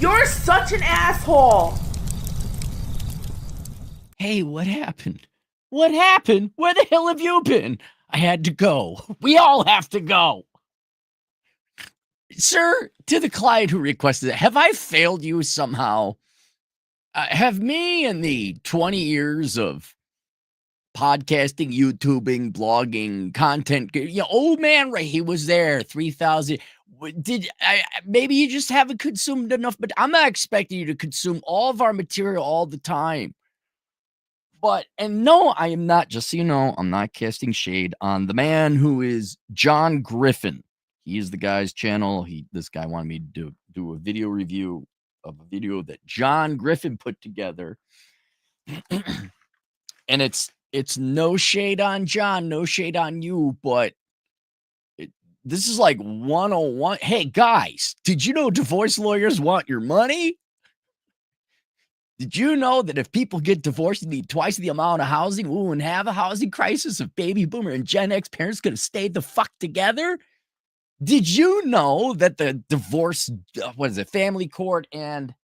You're such an asshole. Hey, what happened? What happened? Where the hell have you been? I had to go. We all have to go. Sir, to the client who requested it, have I failed you somehow? Have me and the 20 years of podcasting, YouTubing, blogging, content, old man Ray, he was there, 3,000. Maybe you just haven't consumed enough, but I'm not expecting you to consume all of our material all the time. And no, I am not, just so you know, I'm not casting shade on the man who is John Griffin. He is the guy's channel. This guy wanted me to do a video review of a video that John Griffin put together. And it's no shade on John, no shade on you, but this is like 101. Hey, guys, did you know divorce lawyers want your money? Did you know that if people get divorced, you need twice the amount of housing? Ooh, and have a housing crisis if baby boomer and Gen X parents could have stayed the fuck together? Did you know that the divorce, family court and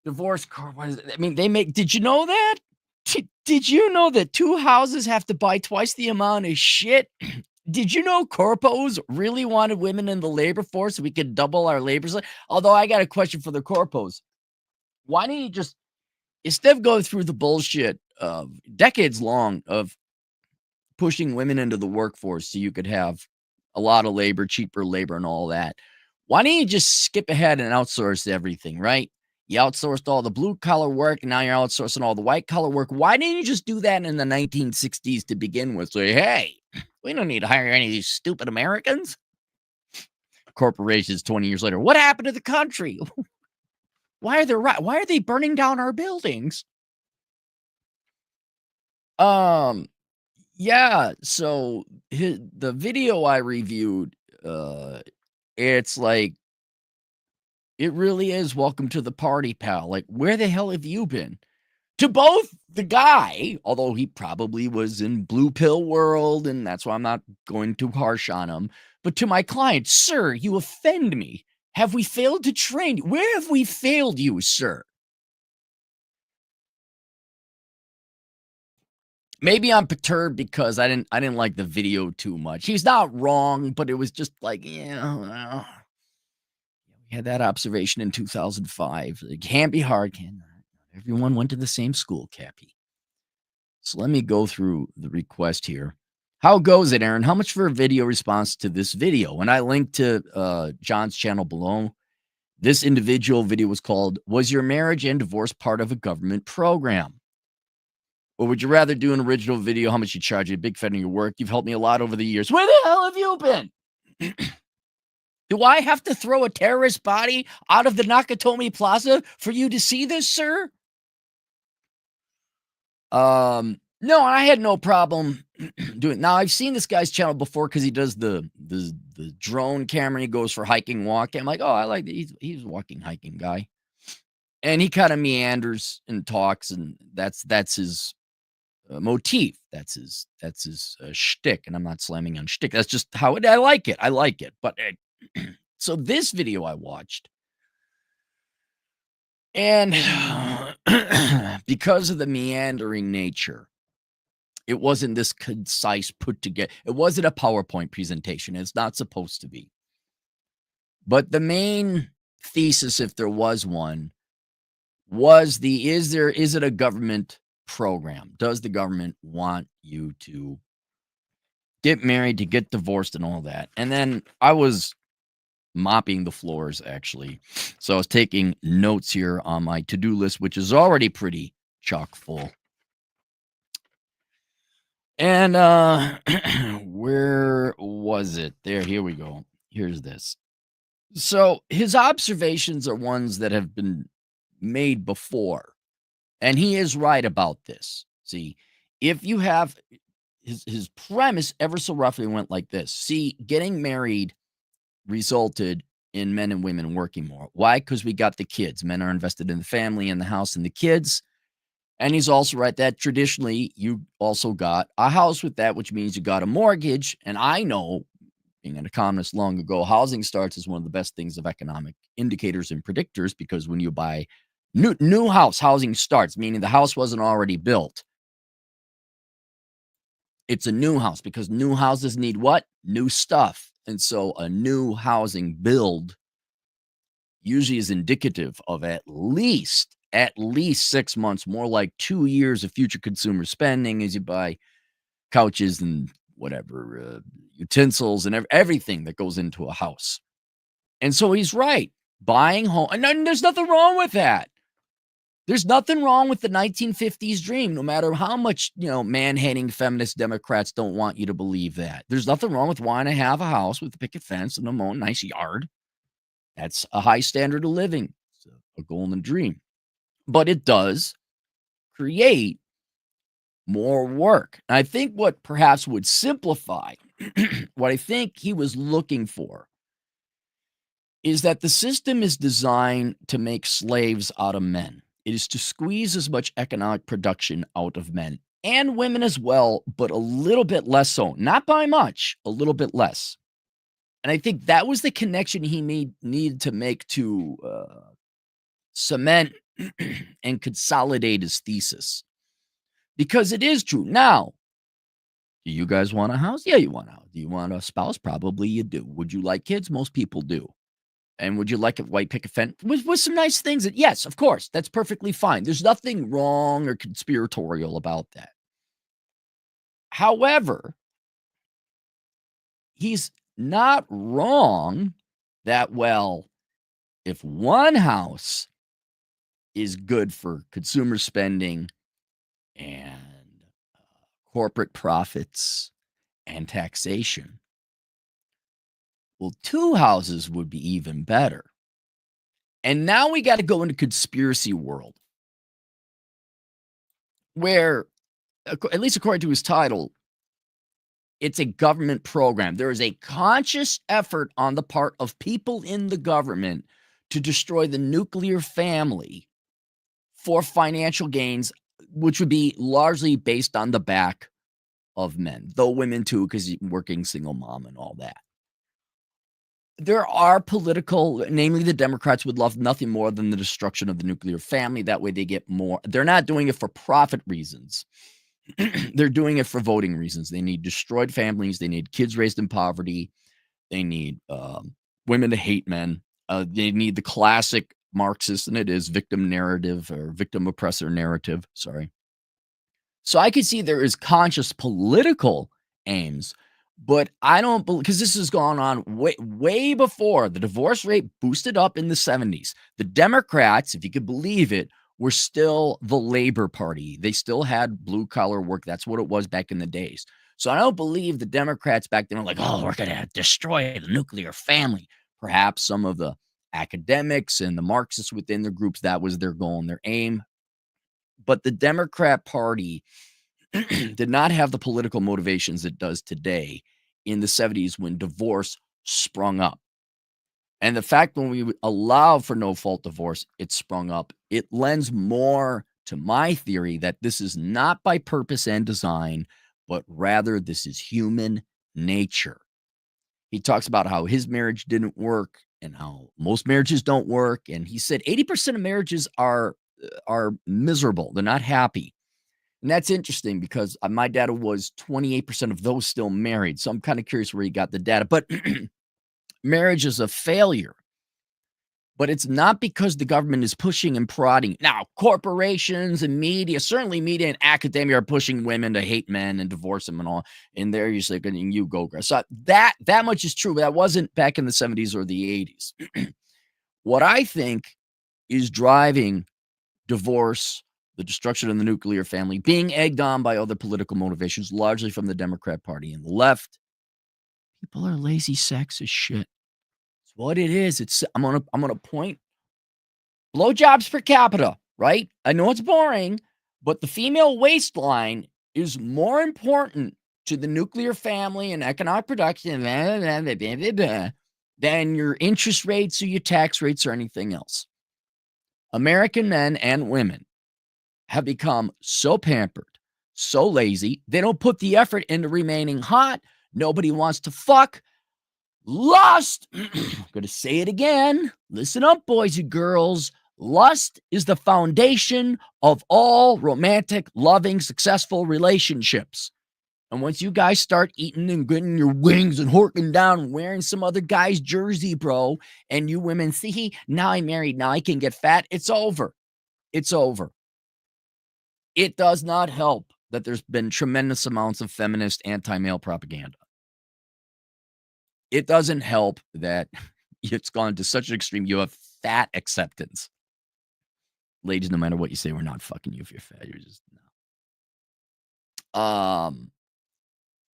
divorce court, did you know that? Did you know that two houses have to buy twice the amount of shit? Did you know corpos really wanted women in the labor force so we could double our labor? Although I got a question for the corpos. Why don't you just, instead of going through the bullshit of decades long of pushing women into the workforce so you could have a lot of labor, cheaper labor and all that, why don't you just skip ahead and outsource everything, right? You outsourced all the blue collar work, and now you're outsourcing all the white collar work. Why didn't you just do that in the 1960s to begin with? Say, hey, we don't need to hire any of these stupid Americans. Corporations 20 years later. What happened to the country? Why are they burning down our buildings? Yeah, so the video I reviewed, it's like, it really is welcome to the party, pal. Like, where the hell have you been? To both the guy, although he probably was in blue pill world, and that's why I'm not going too harsh on him, but to my client, sir, you offend me. Have we failed to train you? Where have we failed you, sir? Maybe I'm perturbed because I didn't like the video too much. He's not wrong, but it was just like, we had that observation in 2005. It can't be hard, can not? Everyone went to the same school, Cappy. So let me go through the request here. How goes it, Aaron? How much for a video response to this video? And I linked to John's channel below. This individual video was called, Was Your Marriage and Divorce Part of a Government Program? Or would you rather do an original video? How much you charge? You a big fan of your work. You've helped me a lot over the years. Where the hell have you been? Do I have to throw a terrorist body out of the Nakatomi Plaza for you to see this, sir? No, I had no problem doing it. Now, I've seen this guy's channel before because he does the drone camera. He goes for hiking, walking. I'm like, oh, I like that. He's a walking, hiking guy. And he kind of meanders and talks, and that's his motif. That's his shtick. And I'm not slamming on shtick. That's just how I like it. I like it. But so this video I watched, and because of the meandering nature, it wasn't this concise put together. It wasn't a PowerPoint presentation. It's not supposed to be. But the main thesis, if there was one, was is it a government program? Does the government want you to get married, to get divorced and all that? And then I was mopping the floors, actually. So I was taking notes here on my to-do list, which is already pretty chock full. And where was it? Here we go. Here's this. So his observations are ones that have been made before. And he is right about this. See, if you have his premise ever so roughly went like this. See, getting married resulted in men and women working more. Why? Because we got the kids. Men are invested in the family and the house and the kids. And he's also right that traditionally you also got a house with that, which means you got a mortgage. And I know being an economist long ago, housing starts is one of the best things of economic indicators and predictors, because when you buy new house, housing starts, meaning the house wasn't already built. It's a new house, because new houses need what? New stuff. And so a new housing build usually is indicative of at least 6 months, more like 2 years of future consumer spending as you buy couches and whatever, utensils and everything that goes into a house. And so he's right. Buying home, and there's nothing wrong with that. There's nothing wrong with the 1950s dream, no matter how much, man-hating feminist Democrats don't want you to believe that. There's nothing wrong with wanting to have a house with a picket fence and a nice yard. That's a high standard of living. It's a golden dream. But it does create more work. And I think what perhaps would simplify what I think he was looking for is that the system is designed to make slaves out of men. It is to squeeze as much economic production out of men and women as well, but a little bit less so. Not by much, a little bit less. And I think that was the connection he needed to make to cement and consolidate his thesis. Because it is true. Now, do you guys want a house? Yeah, you want a house. Do you want a spouse? Probably you do. Would you like kids? Most people do. And would you like a white picket fence with some nice things? Yes, of course. That's perfectly fine. There's nothing wrong or conspiratorial about that. However, he's not wrong that, well, if one house is good for consumer spending and corporate profits and taxation, well, two houses would be even better. And now we got to go into conspiracy world, where, at least according to his title, it's a government program. There is a conscious effort on the part of people in the government to destroy the nuclear family for financial gains, which would be largely based on the back of men, though women too, because working single mom and all that. There are political, namely the Democrats would love nothing more than the destruction of the nuclear family. That way they get more. They're not doing it for profit reasons. They're doing it for voting reasons. They need destroyed families. They need kids raised in poverty. They need women to hate men. They need the classic Marxist, and it is victim narrative or victim oppressor narrative. Sorry. So I can see there is conscious political aims, but I don't believe, because this has gone on way before the divorce rate boosted up in the 70s. The Democrats, if you could believe it, were still the Labor Party. They still had blue collar work. That's what it was back in the days. So I don't believe the Democrats back then were like, oh, we're going to destroy the nuclear family. Perhaps some of the academics and the Marxists within their groups, that was their goal and their aim. But the Democrat Party did not have the political motivations it does today in the 70s when divorce sprung up. And the fact when we allow for no-fault divorce, it sprung up, it lends more to my theory that this is not by purpose and design, but rather this is human nature. He talks about how his marriage didn't work and how most marriages don't work. And he said 80% of marriages are miserable. They're not happy. And that's interesting because my data was 28% of those still married. So I'm kind of curious where he got the data. But marriage is a failure. But it's not because the government is pushing and prodding. Now, corporations and media, certainly media and academia, are pushing women to hate men and divorce them and all. And they're usually going, you go, girl. So that much is true. But that wasn't back in the 70s or the 80s. What I think is driving divorce, the destruction of the nuclear family, being egged on by other political motivations, largely from the Democrat Party and the left. People are lazy sacks of shit. It's what it is. I'm gonna point blowjobs per capita, right? I know it's boring, but the female waistline is more important to the nuclear family and economic production than your interest rates or your tax rates or anything else. American men and women have become so pampered, so lazy, they don't put the effort into remaining hot. Nobody wants to fuck. Lust, I'm going to say it again. Listen up, boys and girls. Lust is the foundation of all romantic, loving, successful relationships. And once you guys start eating and getting your wings and horking down and wearing some other guy's jersey, bro, and you women see, now I'm married, now I can get fat, it's over. It's over. It does not help that there's been tremendous amounts of feminist anti-male propaganda. It doesn't help that it's gone to such an extreme. You have fat acceptance. Ladies, no matter what you say, we're not fucking you if you're fat. You're just no.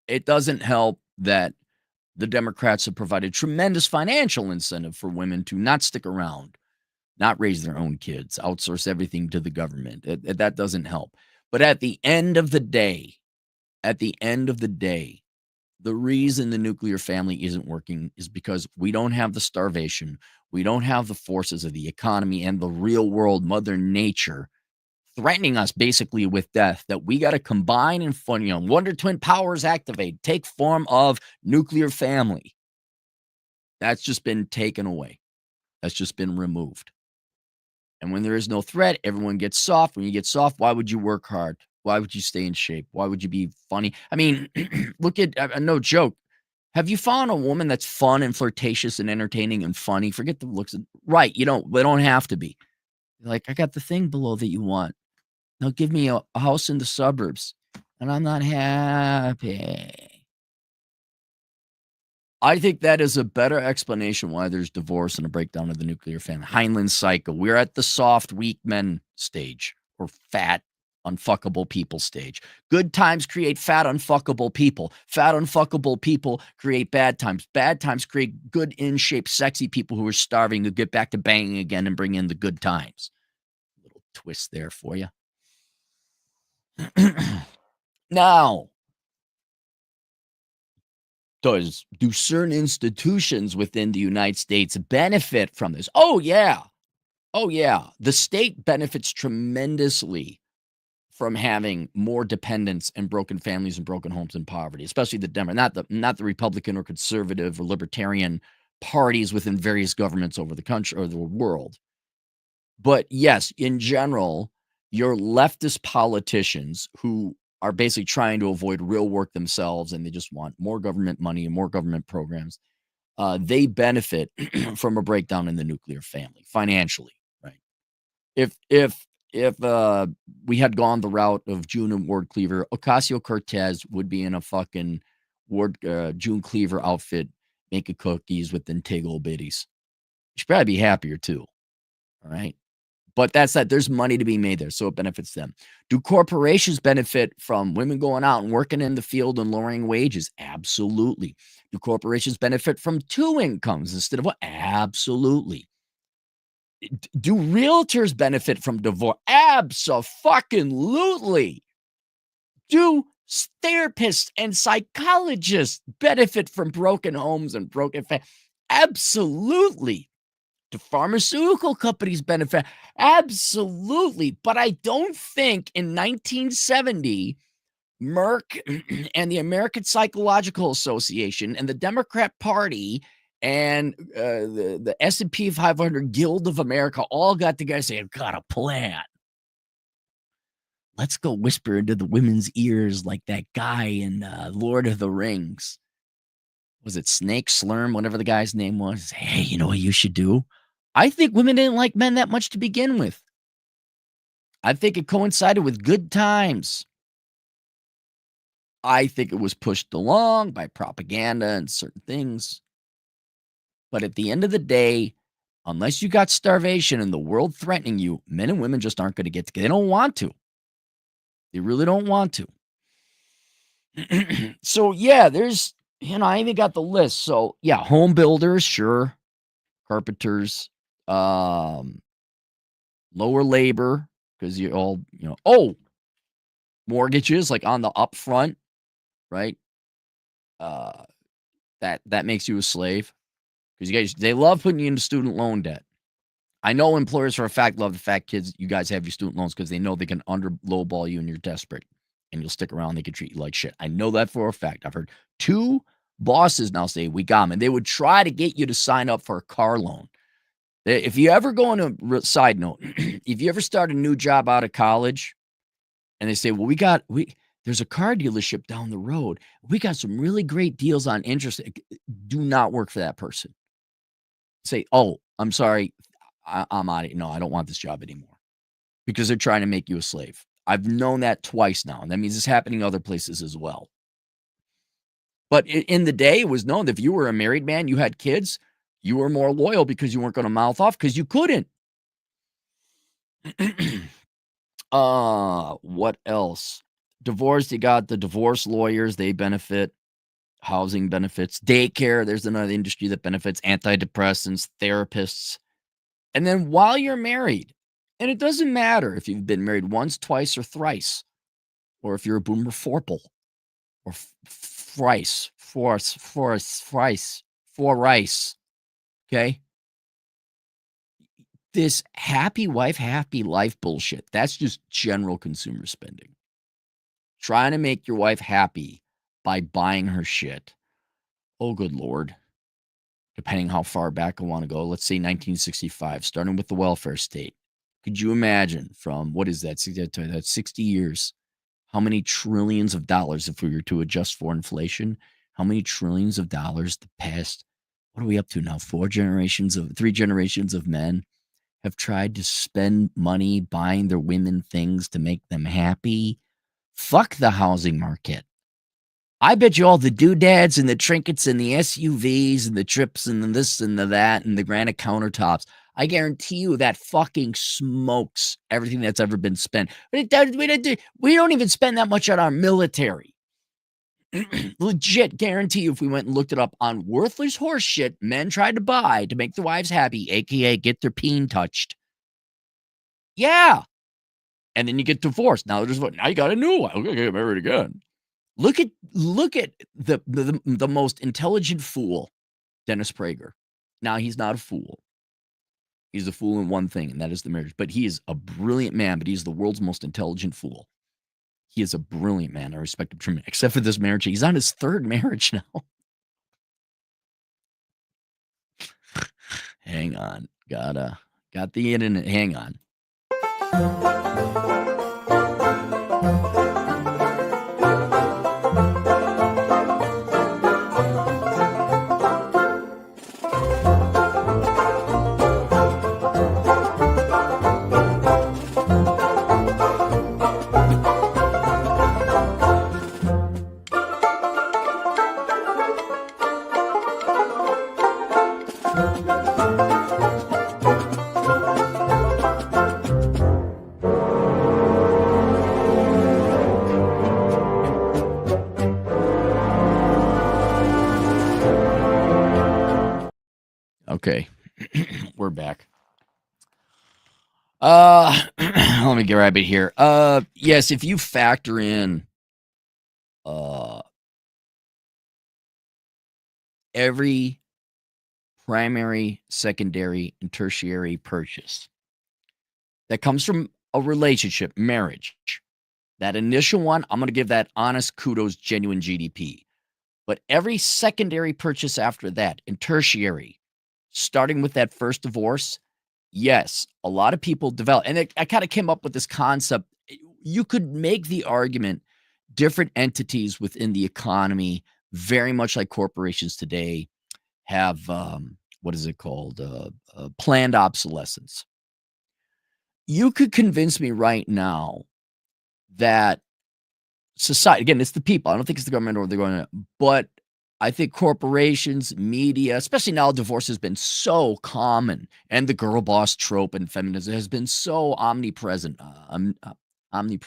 It doesn't help that the Democrats have provided tremendous financial incentive for women to not stick around, not raise their own kids, outsource everything to the government. That doesn't help. But at the end of the day, the reason the nuclear family isn't working is because we don't have the starvation. We don't have the forces of the economy and the real world, Mother Nature, threatening us basically with death, that we got to combine and Wonder Twin powers activate, take form of nuclear family. That's just been taken away. That's just been removed. And when there is no threat, everyone gets soft. When you get soft, why would you work hard? Why would you stay in shape? Why would you be funny? I mean, look at, no joke. Have you found a woman that's fun and flirtatious and entertaining and funny? Forget the looks. Right. They don't have to be. Like, I got the thing below that you want. Now give me a house in the suburbs and I'm not happy. I think that is a better explanation why there's divorce and a breakdown of the nuclear family. Heinlein cycle. We're at the soft, weak men stage, or fat, unfuckable people stage. Good times create fat, unfuckable people. Fat, unfuckable people create bad times. Bad times create good, in-shape, sexy people who are starving to get back to banging again and bring in the good times. Little twist there for you. Now, do certain institutions within the United States benefit from this? Oh, yeah. The state benefits tremendously from having more dependents and broken families and broken homes and poverty, especially the Democrat, not the Republican or conservative or libertarian parties within various governments over the country or the world. But yes, in general, your leftist politicians who are basically trying to avoid real work themselves and they just want more government money and more government programs, they benefit from a breakdown in the nuclear family financially, right? If we had gone the route of June and Ward Cleaver, Ocasio-Cortez would be in a fucking June Cleaver outfit making cookies with them tig old biddies. She'd probably be happier too, all right? But that's that. There's money to be made there, so it benefits them. Do corporations benefit from women going out and working in the field and lowering wages? Absolutely. Do corporations benefit from two incomes instead of one? Absolutely. Do realtors benefit from divorce? Abso-fucking-lutely. Do therapists and psychologists benefit from broken homes and broken families? Absolutely. Do pharmaceutical companies benefit? Absolutely. But I don't think in 1970, Merck and the American Psychological Association and the Democrat Party and the S&P 500 Guild of America all got together and said, I've got a plan. Let's go whisper into the women's ears like that guy in Lord of the Rings. Was it Snake Slurm, whatever the guy's name was? Hey, you know what you should do? I think women didn't like men that much to begin with. I think it coincided with good times. I think it was pushed along by propaganda and certain things. But at the end of the day, unless you got starvation and the world threatening you, men and women just aren't going to get together. They don't want to. They really don't want to. So, yeah, there's, I even got the list. So, yeah, home builders, sure. Carpenters, lower labor, because you all, mortgages like on the upfront, right? That makes you a slave because they love putting you into student loan debt. I know employers for a fact love the fact, kids, you guys have your student loans because they know they can lowball you and you're desperate and you'll stick around. They can treat you like shit. I know that for a fact. I've heard too bosses now say, we got them. And they would try to get you to sign up for a car loan. If you ever go on a side note, if you ever start a new job out of college and they say, well, there's a car dealership down the road. We got some really great deals on interest. Do not work for that person. Say, oh, I'm sorry. I'm out of it. No, I don't want this job anymore, because they're trying to make you a slave. I've known that twice now. And that means it's happening other places as well. But in the day, it was known that if you were a married man, you had kids, you were more loyal because you weren't going to mouth off, because you couldn't. What else? Divorce, you got the divorce lawyers. They benefit. Housing benefits. Daycare, there's another industry that benefits. Antidepressants, therapists. And then while you're married, and it doesn't matter if you've been married once, twice, or thrice, or if you're a boomer forple, or thrice, rice. Okay? This happy wife, happy life bullshit, that's just general consumer spending. Trying to make your wife happy by buying her shit. Oh, good Lord. Depending how far back I want to go, let's say 1965, starting with the welfare state. Could you imagine from, what is that, 60 years, how many trillions of dollars, if we were to adjust for inflation, how many trillions of dollars the past, what are we up to now? 3 generations of men have tried to spend money buying their women things to make them happy. Fuck the housing market. I bet you all the doodads and the trinkets and the SUVs and the trips and the this and the that and the granite countertops, I guarantee you that fucking smokes everything that's ever been spent. But it does, we don't even spend that much on our military. Legit guarantee you, if we went and looked it up on worthless horse shit men tried to buy to make their wives happy, aka get their peen touched. Yeah. And then you get divorced. Now you got a new one. Okay, get married again. Look at the most intelligent fool, Dennis Prager. Now, he's not a fool. He's a fool in one thing, and that is the marriage. But he is a brilliant man, but he's the world's most intelligent fool. He is a brilliant man. I respect him tremendously, except for this marriage. He's on his 3rd marriage now. Hang on. Got the internet. Hang on. Okay, we're back. Let me get right bit here. Yes, if you factor in every primary, secondary, and tertiary purchase that comes from a relationship, marriage, that initial one, I'm going to give that honest kudos, genuine GDP. But every secondary purchase after that, and tertiary, starting with that first divorce, yes, a lot of people develop. And I kind of came up with this concept. You could make the argument different entities within the economy, very much like corporations today, have, what is it called? Planned obsolescence. You could convince me right now that society, again, it's the people. I don't think it's the government or the government, but I think corporations, media, especially now divorce has been so common, and the girl boss trope and feminism has been so omnipresent. I'm going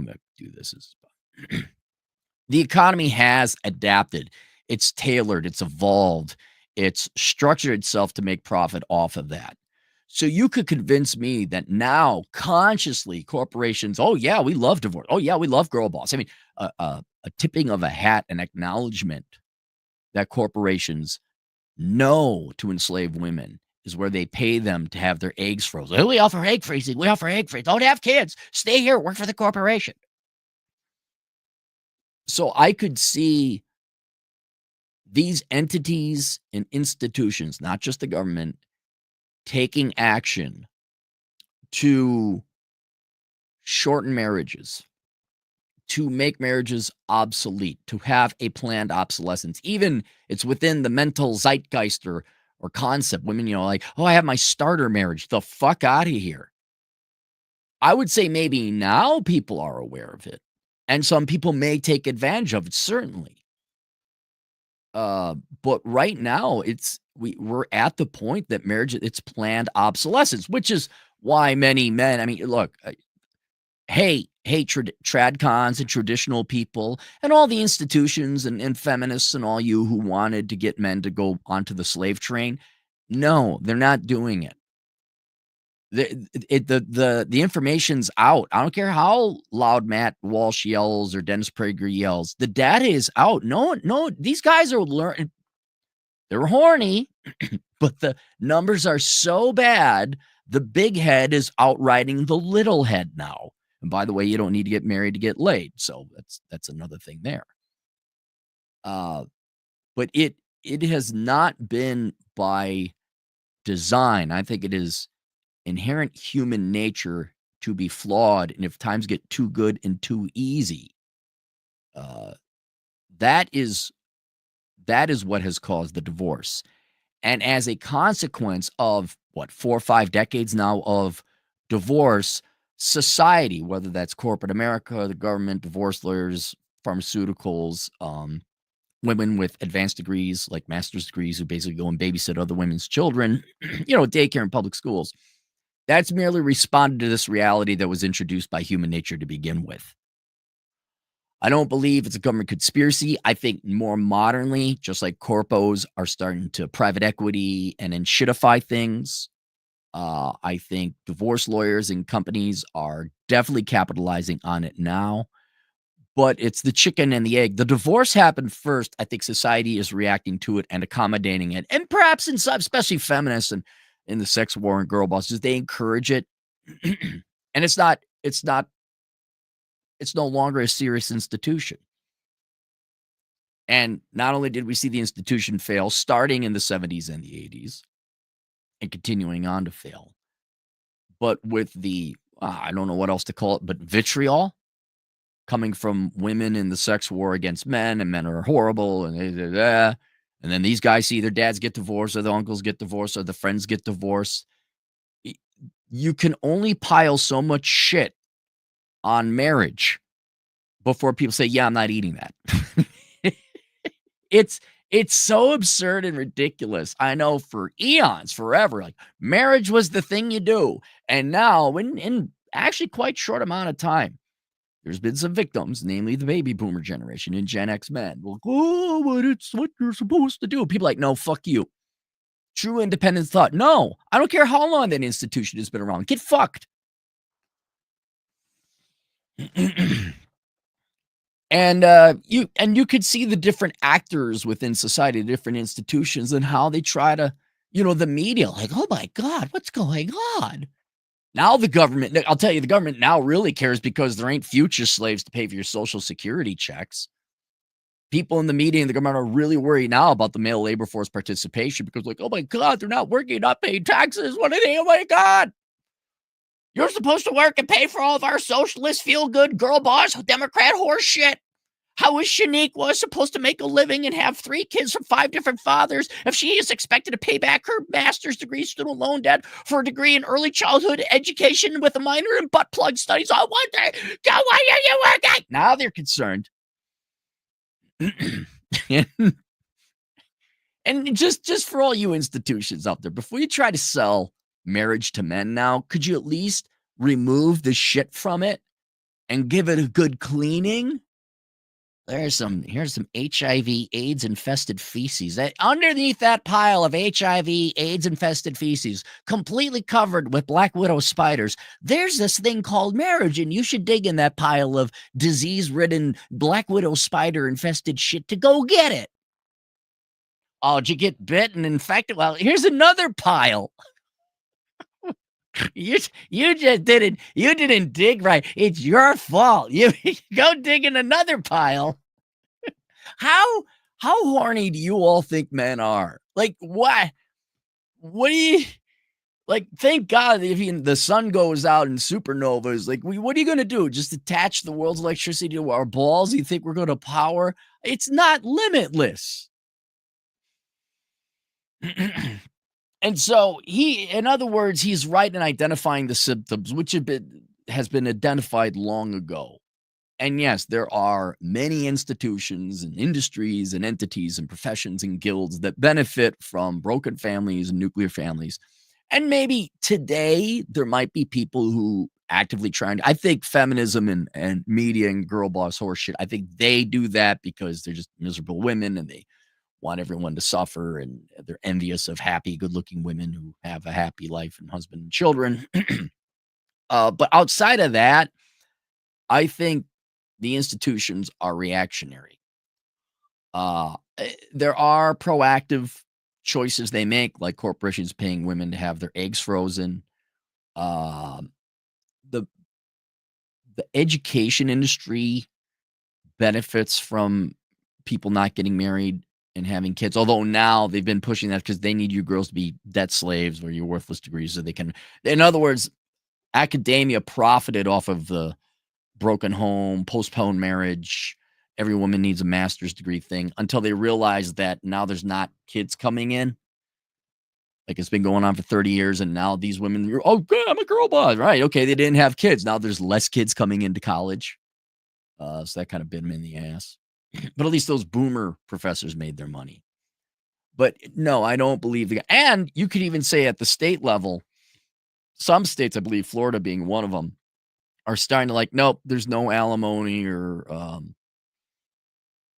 to do this. The economy has adapted. It's tailored. It's evolved. It's structured itself to make profit off of that. So you could convince me that now consciously corporations, oh yeah, we love divorce. Oh yeah, we love girl boss. I mean, a tipping of a hat, an acknowledgement that corporations know to enslave women is where they pay them to have their eggs frozen. Oh, we offer egg freezing. We offer egg freezing. Don't have kids. Stay here. Work for the corporation. So I could see these entities and institutions, not just the government, taking action to shorten marriages, to make marriages obsolete, to have a planned obsolescence. Even it's within the mental zeitgeist or concept. Women, like, oh, I have my starter marriage. The fuck out of here. I would say maybe now people are aware of it, and some people may take advantage of it, certainly. But right now, we're at the point that marriage, it's planned obsolescence, which is why many men, I mean, look, hey, tradcons and traditional people and all the institutions and feminists and all you who wanted to get men to go onto the slave train. No, they're not doing it. The information's out. I don't care how loud Matt Walsh yells or Dennis Prager yells. The data is out. No, these guys are learning. They're horny, but the numbers are so bad. The big head is outriding the little head now. And by the way, you don't need to get married to get laid. So that's another thing there. But it has not been by design. I think it is inherent human nature to be flawed. And if times get too good and too easy, that is what has caused the divorce. And as a consequence of 4 or 5 decades now of divorce, society, whether that's corporate America, the government, divorce lawyers, pharmaceuticals, women with advanced degrees, like master's degrees, who basically go and babysit other women's children, daycare and public schools. That's merely responded to this reality that was introduced by human nature to begin with. I don't believe it's a government conspiracy. I think more modernly, just like corpos are starting to private equity and then shitify things, I think divorce lawyers and companies are definitely capitalizing on it now. But it's the chicken and the egg. The divorce happened first. I think society is reacting to it and accommodating it. And perhaps in some, especially feminists and in the sex war and girl bosses, they encourage it. And it's no longer a serious institution. And not only did we see the institution fail starting in the 70s and the 80s and continuing on to fail, but with the, I don't know what else to call it, but vitriol coming from women in the sex war against men, and men are horrible, and then these guys see their dads get divorced, or the uncles get divorced, or the friends get divorced. You can only pile so much shit on marriage before people say, yeah, I'm not eating that. It's so absurd and ridiculous. I know for eons, forever, like marriage was the thing you do. And now in actually quite short amount of time, there's been some victims, namely the baby boomer generation and Gen X men. Well, oh, but it's what you're supposed to do. People like, no, fuck you. True independent thought. No, I don't care how long that institution has been around. Get fucked. And you could see the different actors within society, different institutions, and how they try to, the media, like, oh my God, what's going on? Now the government, I'll tell you, the government now really cares because there ain't future slaves to pay for your Social Security checks. People in the media and the government are really worried now about the male labor force participation because, like, oh my God, they're not working, not paying taxes. What are they? Oh my God. You're supposed to work and pay for all of our socialist, feel-good, girl boss, Democrat horse shit. How is Shaniqua supposed to make a living and have 3 kids from 5 different fathers if she is expected to pay back her master's degree student loan debt for a degree in early childhood education with a minor in butt plug studies on one day? Why are you working? Now they're concerned. And just for all you institutions out there, before you try to sell marriage to men now, could you at least remove the shit from it and give it a good cleaning? Here's some HIV AIDS infested feces. Underneath that pile of HIV AIDS infested feces, completely covered with black widow spiders, there's this thing called marriage, and you should dig in that pile of disease-ridden black widow spider infested shit to go get it. Oh, did you get bit and infected? Well, here's another pile. You just didn't dig right. It's your fault. You go dig in another pile. How How horny do you all think men are? Like, what? What do you like? Thank God if even the sun goes out in supernovas, like, what are you going to do? Just attach the world's electricity to our balls? You think we're going to power? It's not limitless. And so in other words, he's right in identifying the symptoms, which has been identified long ago. And yes, there are many institutions and industries and entities and professions and guilds that benefit from broken families and nuclear families. And maybe today there might be people who actively trying to, I think feminism and media and girl boss horseshit, I think they do that because they're just miserable women and they want everyone to suffer and they're envious of happy, good looking women who have a happy life and husband and children. But outside of that, I think the institutions are reactionary. There are proactive choices they make, like corporations paying women to have their eggs frozen. Um, the the education industry benefits from people not getting married and having kids. Although now they've been pushing that because they need you girls to be debt slaves or your worthless degrees so they can. In other words, academia profited off of the broken home, postponed marriage, every woman needs a master's degree thing until they realize that now there's not kids coming in. Like it's been going on for 30 years. And now these women, oh, good, I'm a girl boss. Right. Okay. They didn't have kids. Now there's less kids coming into college. So that kind of bit them in the ass. But at least those boomer professors made their money. But no, I don't believe and you could even say at the state level, some states, I believe Florida being one of them, are starting to like, nope, there's no alimony or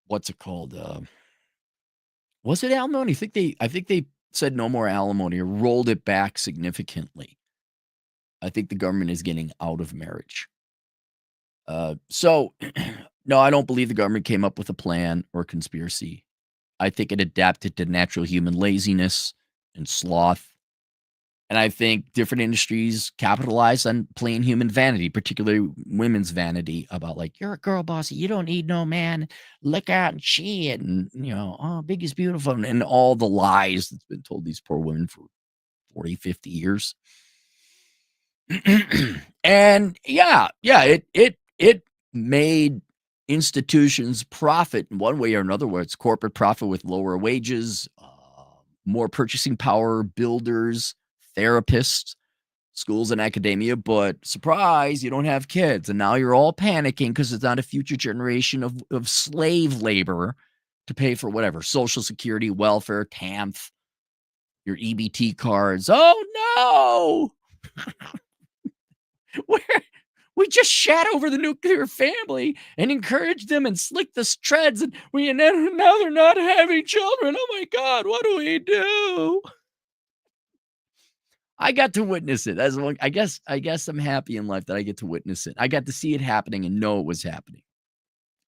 what's it called? Was it alimony? I think they said no more alimony or rolled it back significantly. I think the government is getting out of marriage. So no, I don't believe the government came up with a plan or conspiracy. I think it adapted to natural human laziness and sloth. And I think different industries capitalize on plain human vanity, particularly women's vanity about like, you're a girl boss. You don't need no man. Look out and shit. And, oh, big is beautiful. And all the lies that's been told these poor women for 40, 50 years. And it made institutions profit in one way or another, where it's corporate profit with lower wages, more purchasing power, builders, therapists, schools and academia, but surprise, you don't have kids. And now you're all panicking because it's not a future generation of slave labor to pay for whatever, Social Security, welfare, TAMF, your EBT cards. Oh no! We just shat over the nuclear family and encouraged them and slicked the treads, and now they're not having children. Oh my God, what do we do? I got to witness it. I guess I'm happy in life that I get to witness it. I got to see it happening and know it was happening.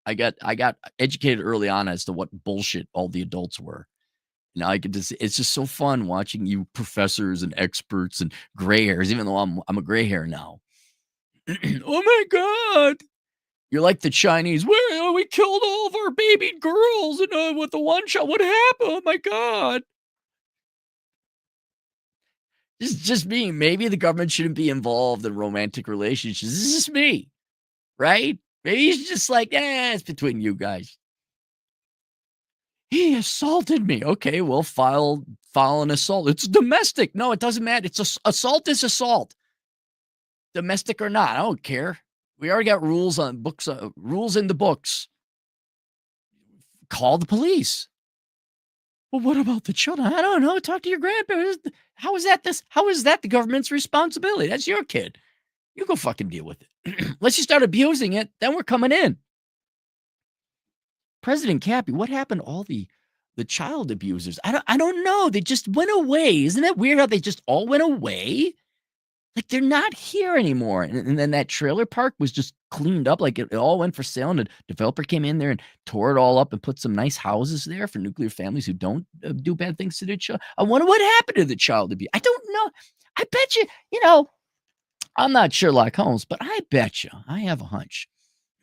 I got educated early on as to what bullshit all the adults were. Now I get to see, it's just so fun watching you professors and experts and gray hairs, even though I'm a gray hair now. Oh my God. You're like the Chinese. We killed all of our baby girls and with the one shot. What happened? Oh my God. This is just me. Maybe the government shouldn't be involved in romantic relationships. This is just me, right? Maybe he's just like, it's between you guys. He assaulted me. Okay, well, file an assault. It's domestic. No, it doesn't matter. Assault is assault. Domestic or not, I don't care. We already got rules on books, rules in the books. Call the police. Well, what about the children? I don't know. Talk to your grandparents. How is that the government's responsibility? That's your kid. You go fucking deal with it. Unless you start abusing it, then we're coming in. President Cappy, what happened to all the child abusers? I don't know. They just went away. Isn't that weird how they just all went away? Like they're not here anymore. And then that trailer park was just cleaned up. Like it all went for sale. And a developer came in there and tore it all up and put some nice houses there for nuclear families who don't do bad things to their child. I wonder what happened to the child abuse. I don't know. I bet you, I'm not Sherlock Holmes, but I bet you, I have a hunch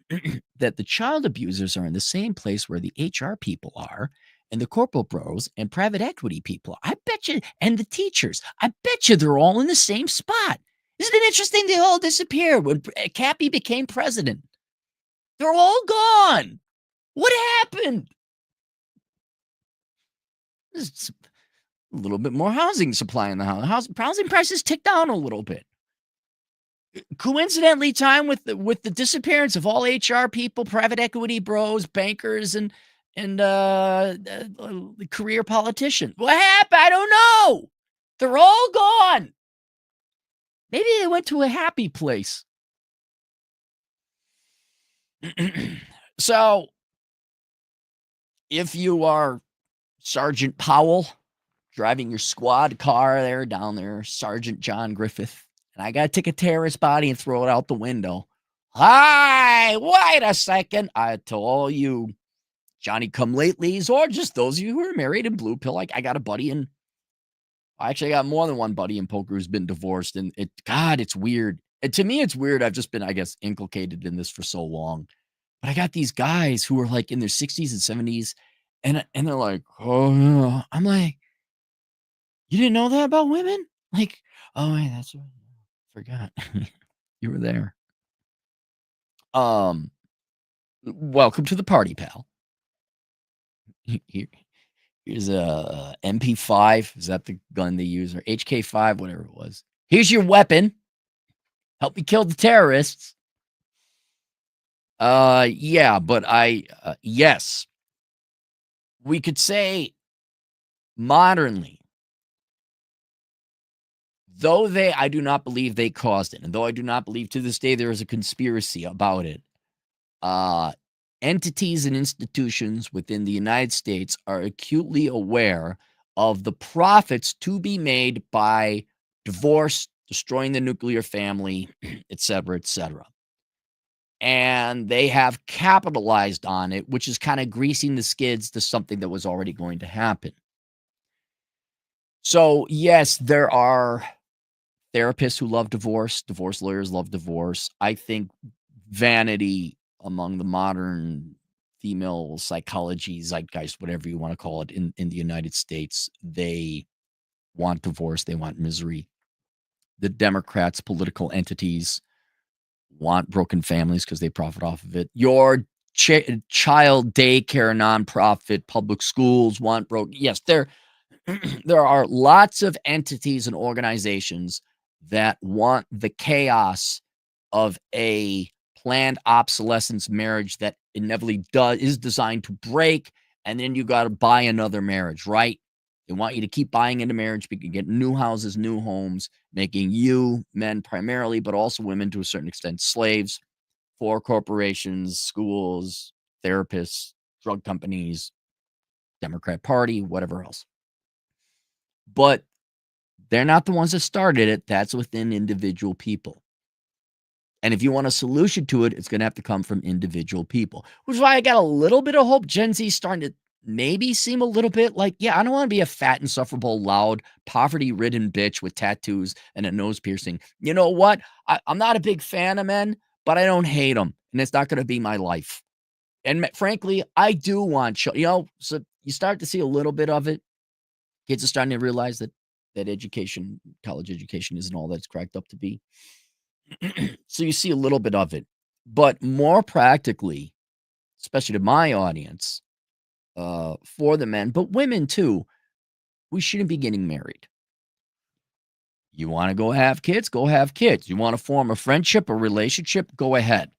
that the child abusers are in the same place where the HR people are, and the corporate bros and private equity people. I bet you, and the teachers, I bet you they're all in the same spot. Isn't it interesting? They all disappeared when Cappy became president. They're all gone. What happened? There's a little bit more housing supply in the house. Housing prices ticked down a little bit. Coincidentally, time with the disappearance of all HR people, private equity bros, bankers, and the career politician. What happened? I don't know. They're all gone. Maybe they went to a happy place. So, if you are Sergeant Powell driving your squad car down there, Sergeant John Griffith, and I got to take a terrorist body and throw it out the window. Hi, wait a second. I told you, Johnny come latelys, or just those of you who are married and blue pill. Like, I got a buddy in, I actually got more than one buddy in poker who's been divorced. And it's weird. And to me, it's weird. I've just been, I guess, inculcated in this for so long. But I got these guys who are like in their 60s and 70s. And they're like, oh, yeah. I'm like, you didn't know that about women? Like, oh, wait, that's what I forgot. You were there. Welcome to the party, pal. Here's a MP5. Is that the gun they use? Or HK5, whatever it was. Here's your weapon. Help me kill the terrorists. Yeah, but yes. We could say modernly, though I do not believe they caused it, and though I do not believe to this day there is a conspiracy about it, entities and institutions within the United States are acutely aware of the profits to be made by divorce, destroying the nuclear family, et cetera, et cetera. And they have capitalized on it, which is kind of greasing the skids to something that was already going to happen. So, yes, there are therapists who love divorce. Divorce lawyers love divorce. I think vanity among the modern female psychology, zeitgeist, whatever you want to call it, in the United States, they want divorce. They want misery. The Democrats, political entities, want broken families because they profit off of it. Your child daycare nonprofit public schools want broke. Yes, there are lots of entities and organizations that want the chaos of a planned obsolescence marriage that inevitably is designed to break, and then you got to buy another marriage, right? They want you to keep buying into marriage, but you get new houses, new homes, making you, men primarily, but also women to a certain extent, slaves for corporations, schools, therapists, drug companies, Democrat Party, whatever else. But they're not the ones that started it. That's within individual people. And if you want a solution to it, it's going to have to come from individual people, which is why I got a little bit of hope. Gen Z is starting to maybe seem a little bit like, yeah, I don't want to be a fat, insufferable, loud, poverty-ridden bitch with tattoos and a nose piercing. You know what? I'm not a big fan of men, but I don't hate them, and it's not going to be my life. And frankly, I do want, so you start to see a little bit of it. Kids are starting to realize that education, college education, isn't all that it's cracked up to be. So you see a little bit of it, but more practically, especially to my audience, for the men, but women too, we shouldn't be getting married. You want to go have kids? Go have kids. You want to form a friendship, a relationship? Go ahead.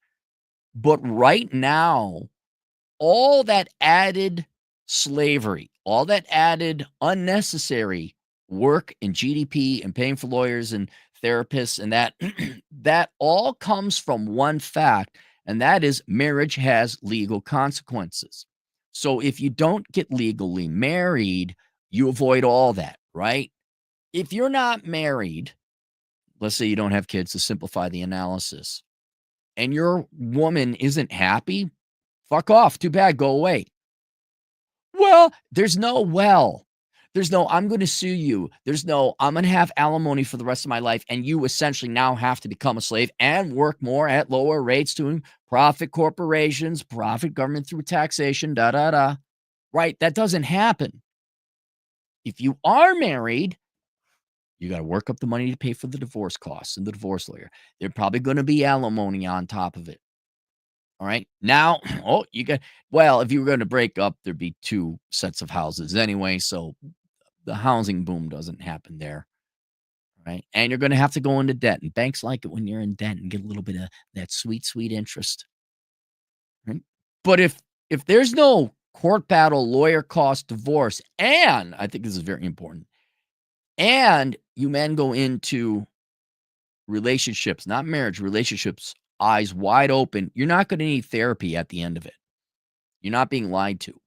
But right now, all that added slavery, all that added unnecessary work and GDP and paying for lawyers and therapists and that all comes from one fact, and that is marriage has legal consequences. So if you don't get legally married, you avoid all that, right? If you're not married, let's say you don't have kids, to simplify the analysis, and your woman isn't happy, fuck off. Too bad. Go away. Well, there's no I'm going to sue you. There's no I'm going to have alimony for the rest of my life, and you essentially now have to become a slave and work more at lower rates to profit corporations, profit government through taxation, da da da. Right? That doesn't happen. If you are married, you got to work up the money to pay for the divorce costs and the divorce lawyer. They're probably going to be alimony on top of it. All right. Now, if you were going to break up, there'd be 2 sets of houses anyway. So the housing boom doesn't happen there. Right. And you're going to have to go into debt. And banks like it when you're in debt and get a little bit of that sweet, sweet interest. Right. But if there's no court battle, lawyer cost, divorce, and I think this is very important, and you men go into relationships, not marriage, relationships, eyes wide open, you're not going to need therapy at the end of it. You're not being lied to.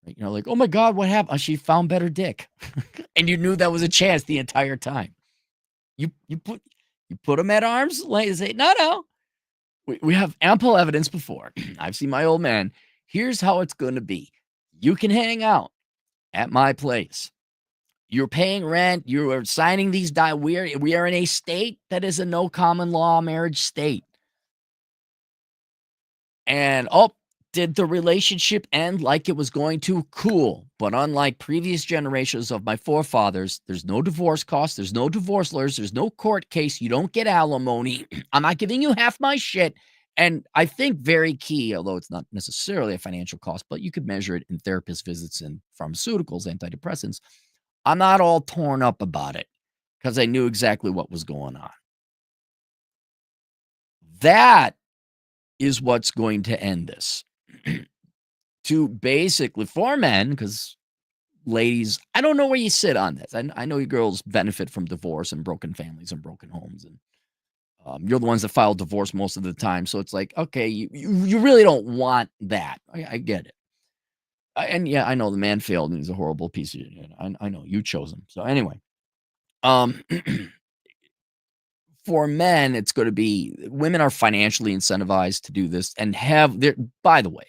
Right? Like, oh my God, what happened? She found better dick. And you knew that was a chance the entire time. You put them at arm's length and say, no. We have ample evidence before. I've seen my old man. Here's how it's going to be. You can hang out at my place. You're paying rent. You are signing these. We are in a state that is a no common law marriage state. And did the relationship end like it was going to? Cool. But unlike previous generations of my forefathers, there's no divorce costs. There's no divorce lawyers. There's no court case. You don't get alimony. I'm not giving you half my shit. And I think very key, although it's not necessarily a financial cost, but you could measure it in therapist visits and pharmaceuticals, antidepressants. I'm not all torn up about it because I knew exactly what was going on. That is what's going to end this. To basically, for men, because ladies, I don't know where you sit on this. I know you girls benefit from divorce and broken families and broken homes, and you're the ones that file divorce most of the time. So it's like, okay, you really don't want that. I get it. And yeah, I know the man failed and he's a horrible piece of shit. I know you chose him. So anyway, for men, it's going to be women are financially incentivized to do this and have their, by the way,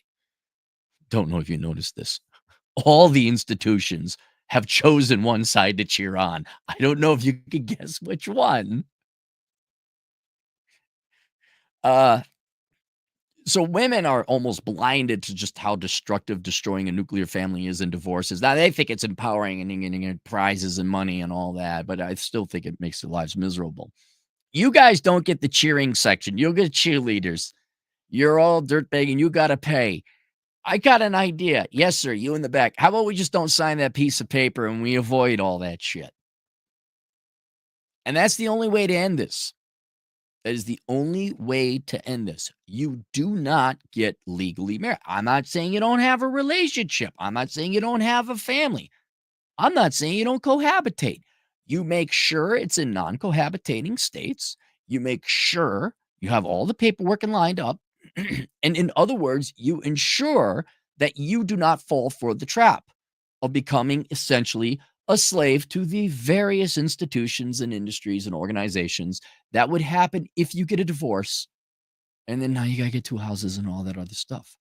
don't know if you noticed this. All the institutions have chosen one side to cheer on. I don't know if you can guess which one. So women are almost blinded to just how destructive destroying a nuclear family is in divorces. Now they think it's empowering and getting prizes and money and all that, but I still think it makes their lives miserable. You guys don't get the cheering section. You'll get cheerleaders. You're all dirtbag and you got to pay. I got an idea. Yes, sir. You in the back. How about we just don't sign that piece of paper and we avoid all that shit? And that's the only way to end this. That is the only way to end this. You do not get legally married. I'm not saying you don't have a relationship. I'm not saying you don't have a family. I'm not saying you don't cohabitate. You make sure it's in non-cohabitating states. You make sure you have all the paperwork lined up. And in other words, you ensure that you do not fall for the trap of becoming essentially a slave to the various institutions and industries and organizations that would happen if you get a divorce. And then now you got to get 2 houses and all that other stuff.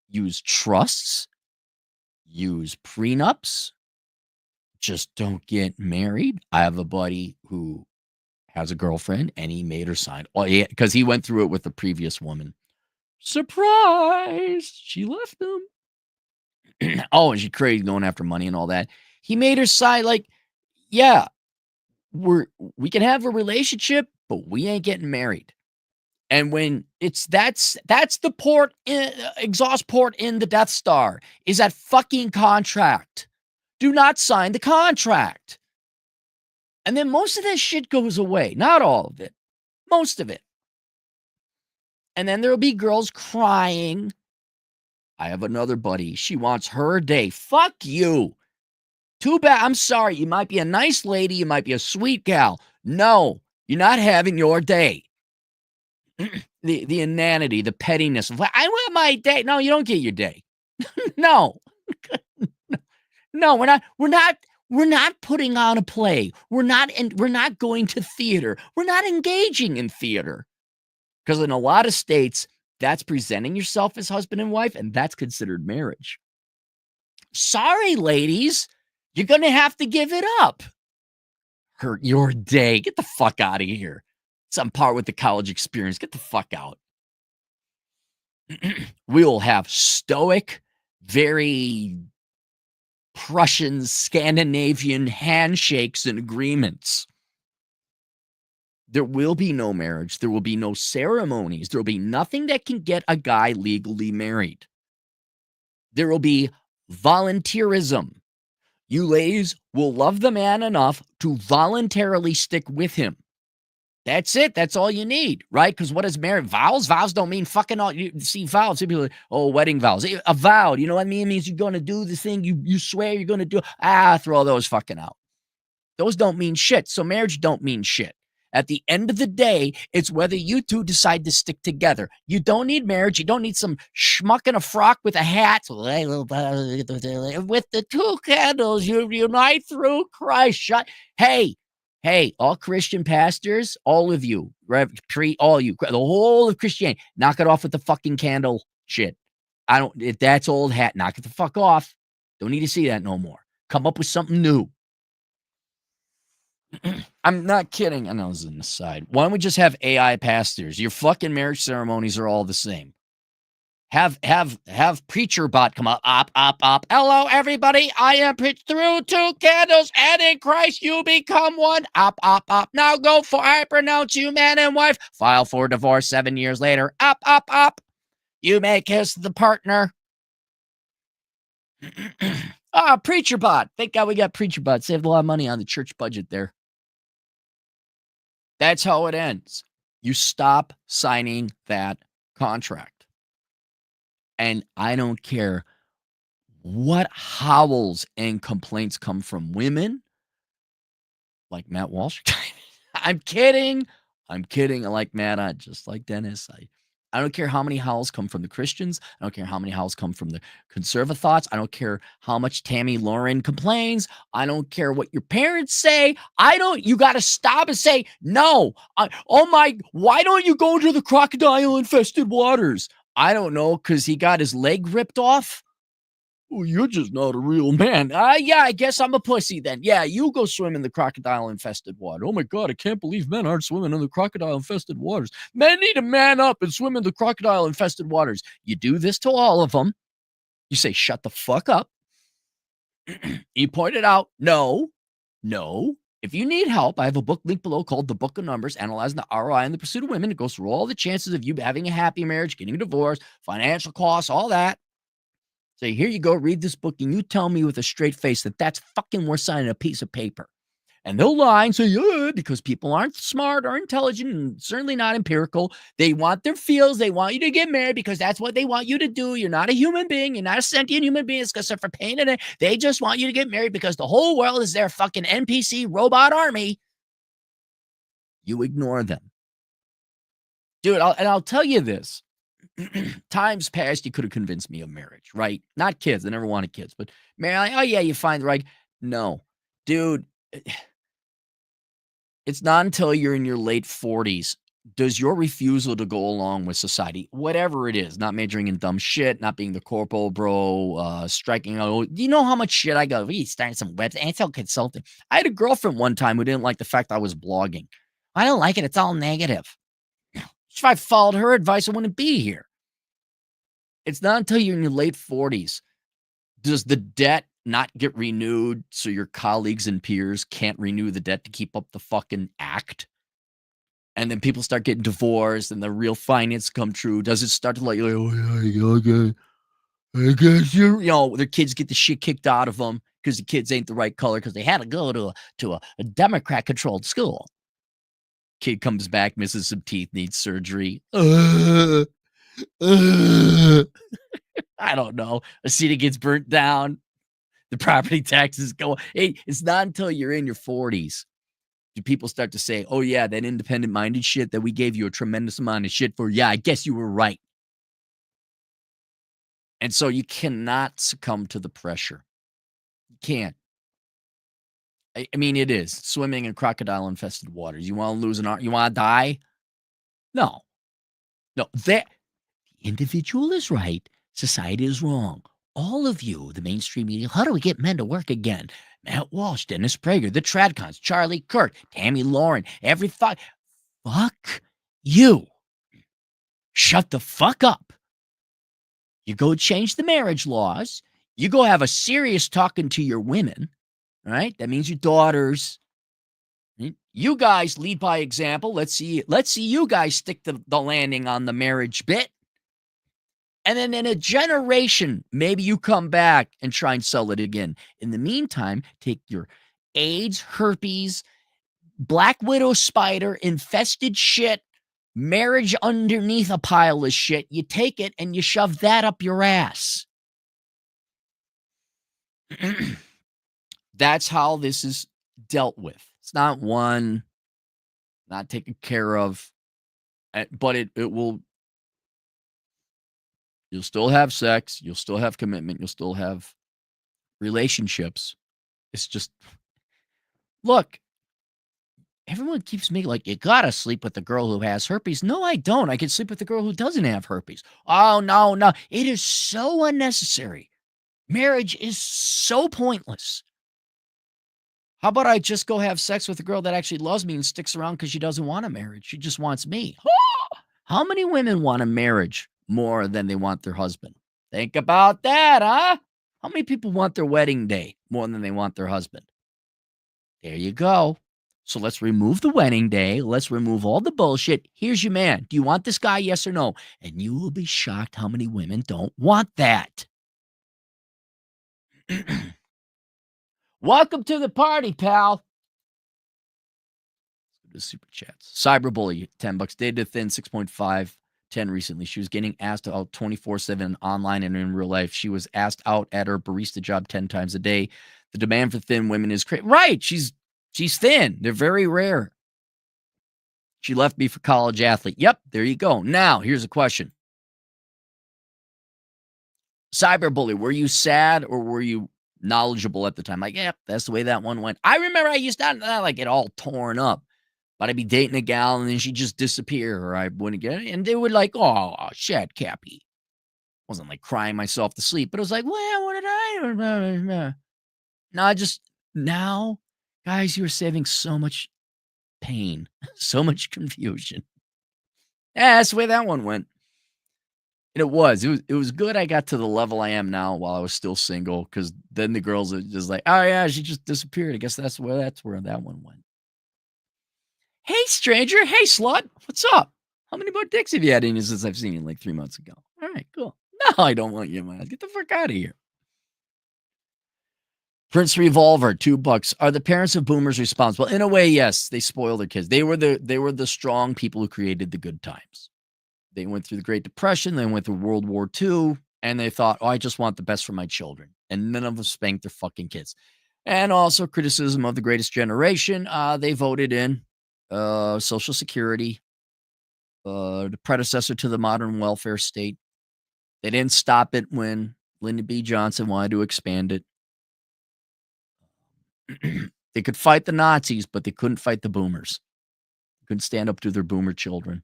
Use trusts, use prenups, just don't get married. I have a buddy who has a girlfriend and he made her sign. Oh, yeah, because he went through it with the previous woman. Surprise! She left him. Oh, and she crazy going after money and all that. He made her sign like, yeah, we can have a relationship, but we ain't getting married. And when that's the port exhaust port in the Death Star is that fucking contract. Do not sign the contract. And then most of that shit goes away. Not all of it. Most of it. And then there'll be girls crying. I have another buddy. She wants her day. Fuck you. Too bad. I'm sorry. You might be a nice lady. You might be a sweet gal. No, you're not having your day. The inanity, the pettiness. I want my day. No, you don't get your day. No. No, we're not putting on a play. We're not going to theater. We're not engaging in theater. Because in a lot of states, that's presenting yourself as husband and wife, and that's considered marriage. Sorry, ladies. You're going to have to give it up. Your day. Get the fuck out of here. Some part with the college experience. Get the fuck out. We will have stoic, very Prussian, Scandinavian handshakes and agreements. There will be no marriage. There will be no ceremonies. There will be nothing that can get a guy legally married. There will be volunteerism. You ladies will love the man enough to voluntarily stick with him. That's it. That's all you need, right? Because what is marriage? Vows? Vows don't mean fucking all. You see vows. People are like, oh, wedding vows. A vow, you know what I mean? It means you're going to do the thing you swear you're going to do. Throw those fucking out. Those don't mean shit. So marriage don't mean shit. At the end of the day, it's whether you two decide to stick together. You don't need marriage. You don't need some schmuck in a frock with a hat. With the two candles, you unite through Christ. Hey, all Christian pastors, all of you, all you, the whole of Christianity, knock it off with the fucking candle shit. If that's old hat, knock it the fuck off. Don't need to see that no more. Come up with something new. I'm not kidding. I know this is an aside. Why don't we just have AI pastors? Your fucking marriage ceremonies are all the same. Have preacher bot come up. Hello, everybody. I am preached through two candles, and in Christ you become one. Up. Now go for I pronounce you man and wife. File for divorce 7 years later. Up. You may kiss the partner. Preacher bot. Thank God we got preacher bot. Saved a lot of money on the church budget there. That's how it ends. You stop signing that contract. And I don't care what howls and complaints come from women like Matt Walsh. I'm kidding. I like Matt. I just like Dennis. I don't care how many howls come from the Christians. I don't care how many howls come from the conservathoughts. I don't care how much Tammy Lauren complains. I don't care what your parents say. You got to stop and say, no. Why don't you go to the crocodile-infested waters? I don't know, because he got his leg ripped off. Oh, you're just not a real man. Yeah, I guess I'm a pussy then. Yeah, you go swim in the crocodile-infested water. Oh my God, I can't believe men aren't swimming in the crocodile-infested waters. Men need to man up and swim in the crocodile-infested waters. You do this to all of them. You say, shut the fuck up. You point it out. No. If you need help, I have a book linked below called The Book of Numbers, Analyzing the ROI in the Pursuit of Women. It goes through all the chances of you having a happy marriage, getting a divorce, financial costs, all that. So here you go, read this book, and you tell me with a straight face that that's fucking worth signing a piece of paper. And they'll lie and say, yeah, because people aren't smart or intelligent and certainly not empirical. They want their feels. They want you to get married because that's what they want you to do. You're not a human being. You're not a sentient human being. It's because they're for pain in it. They just want you to get married because the whole world is their fucking NPC robot army. You ignore them. Dude, I'll tell you this. Times past, you could have convinced me of marriage, right? Not kids. I never wanted kids. But marriage, oh, yeah, you find the right. No. Dude, it's not until you're in your late 40s does your refusal to go along with society, whatever it is, not majoring in dumb shit, not being the corporal bro, striking out. Do you know how much shit I got? We started some website, Ansel Consulting. I had a girlfriend one time who didn't like the fact I was blogging. I don't like it. It's all negative. If I followed her advice, I wouldn't be here. It's not until you're in your late 40s does the debt not get renewed so your colleagues and peers can't renew the debt to keep up the fucking act. And then people start getting divorced and the real finance come true. Does it start to like, oh, yeah, okay. I guess their kids get the shit kicked out of them because the kids ain't the right color because they had to go to a Democrat-controlled school. Kid comes back, misses some teeth, needs surgery. I don't know. A city gets burnt down. The property taxes go. Hey, it's not until you're in your 40s do people start to say, oh, yeah, that independent-minded shit that we gave you a tremendous amount of shit for. Yeah, I guess you were right. And so you cannot succumb to the pressure. You can't. I mean, it is swimming in crocodile-infested waters. You want to lose an arm? You want to die? No. The individual is right. Society is wrong. All of you, the mainstream media, how do we get men to work again? Matt Walsh, Dennis Prager, the Tradcons, Charlie Kirk, Tammy Lauren, fuck you. Shut the fuck up. You go change the marriage laws. You go have a serious talking to your women, right? That means your daughters. You guys lead by example. Let's see you guys stick the landing on the marriage bit. And then in a generation, maybe you come back and try and sell it again. In the meantime, take your AIDS, herpes, black widow spider, infested shit, marriage underneath a pile of shit. You take it and you shove that up your ass. That's how this is dealt with. It's not one, not taken care of, but it will. You'll still have sex. You'll still have commitment. You'll still have relationships. It's just, look, everyone keeps making like, you gotta sleep with the girl who has herpes. No, I don't. I can sleep with the girl who doesn't have herpes. Oh, no. It is so unnecessary. Marriage is so pointless. How about I just go have sex with a girl that actually loves me and sticks around because she doesn't want a marriage? She just wants me. How many women want a marriage more than they want their husband? Think about that, huh? How many people want their wedding day more than they want their husband? There you go. So let's remove the wedding day. Let's remove all the bullshit. Here's your man. Do you want this guy? Yes or no? And you will be shocked how many women don't want that. Welcome to the party, pal. The super chats. Cyberbully, $10. Data thin, 6.5, 10 recently. She was getting asked out 24/7 online and in real life. She was asked out at her barista job 10 times a day. The demand for thin women is crazy. Right. She's thin. They're very rare. She left me for college athlete. Yep. There you go. Now, here's a question. Cyberbully, were you sad or were you knowledgeable at the time? Like, yeah, that's the way that one went. I remember I used to like get all torn up. But I'd be dating a gal and then she'd just disappear or I wouldn't get it. And they would like, oh, shit, Cappy. Wasn't like crying myself to sleep, but it was like, well, what did I? No, now, guys, you're saving so much pain, so much confusion. Yeah, that's the way that one went. And it was good. I got to the level I am now while I was still single, because then the girls are just like, oh yeah, she just disappeared. I guess that's where that one went. Hey, stranger. Hey, slut. What's up? How many more dicks have you had in you since I've seen you like 3 months ago? All right, cool. No, I don't want you, man. Get the fuck out of here. Prince Revolver, $2. Are the parents of boomers responsible? In a way, yes. They spoil their kids. They were the strong people who created the good times. They went through the Great Depression. They went through World War II. And they thought, oh, I just want the best for my children. And none of them spanked their fucking kids. And also criticism of the greatest generation. They voted in Social Security, the predecessor to the modern welfare state. They didn't stop it when Lyndon B. Johnson wanted to expand it. They could fight the Nazis, but they couldn't fight the boomers. They couldn't stand up to their boomer children.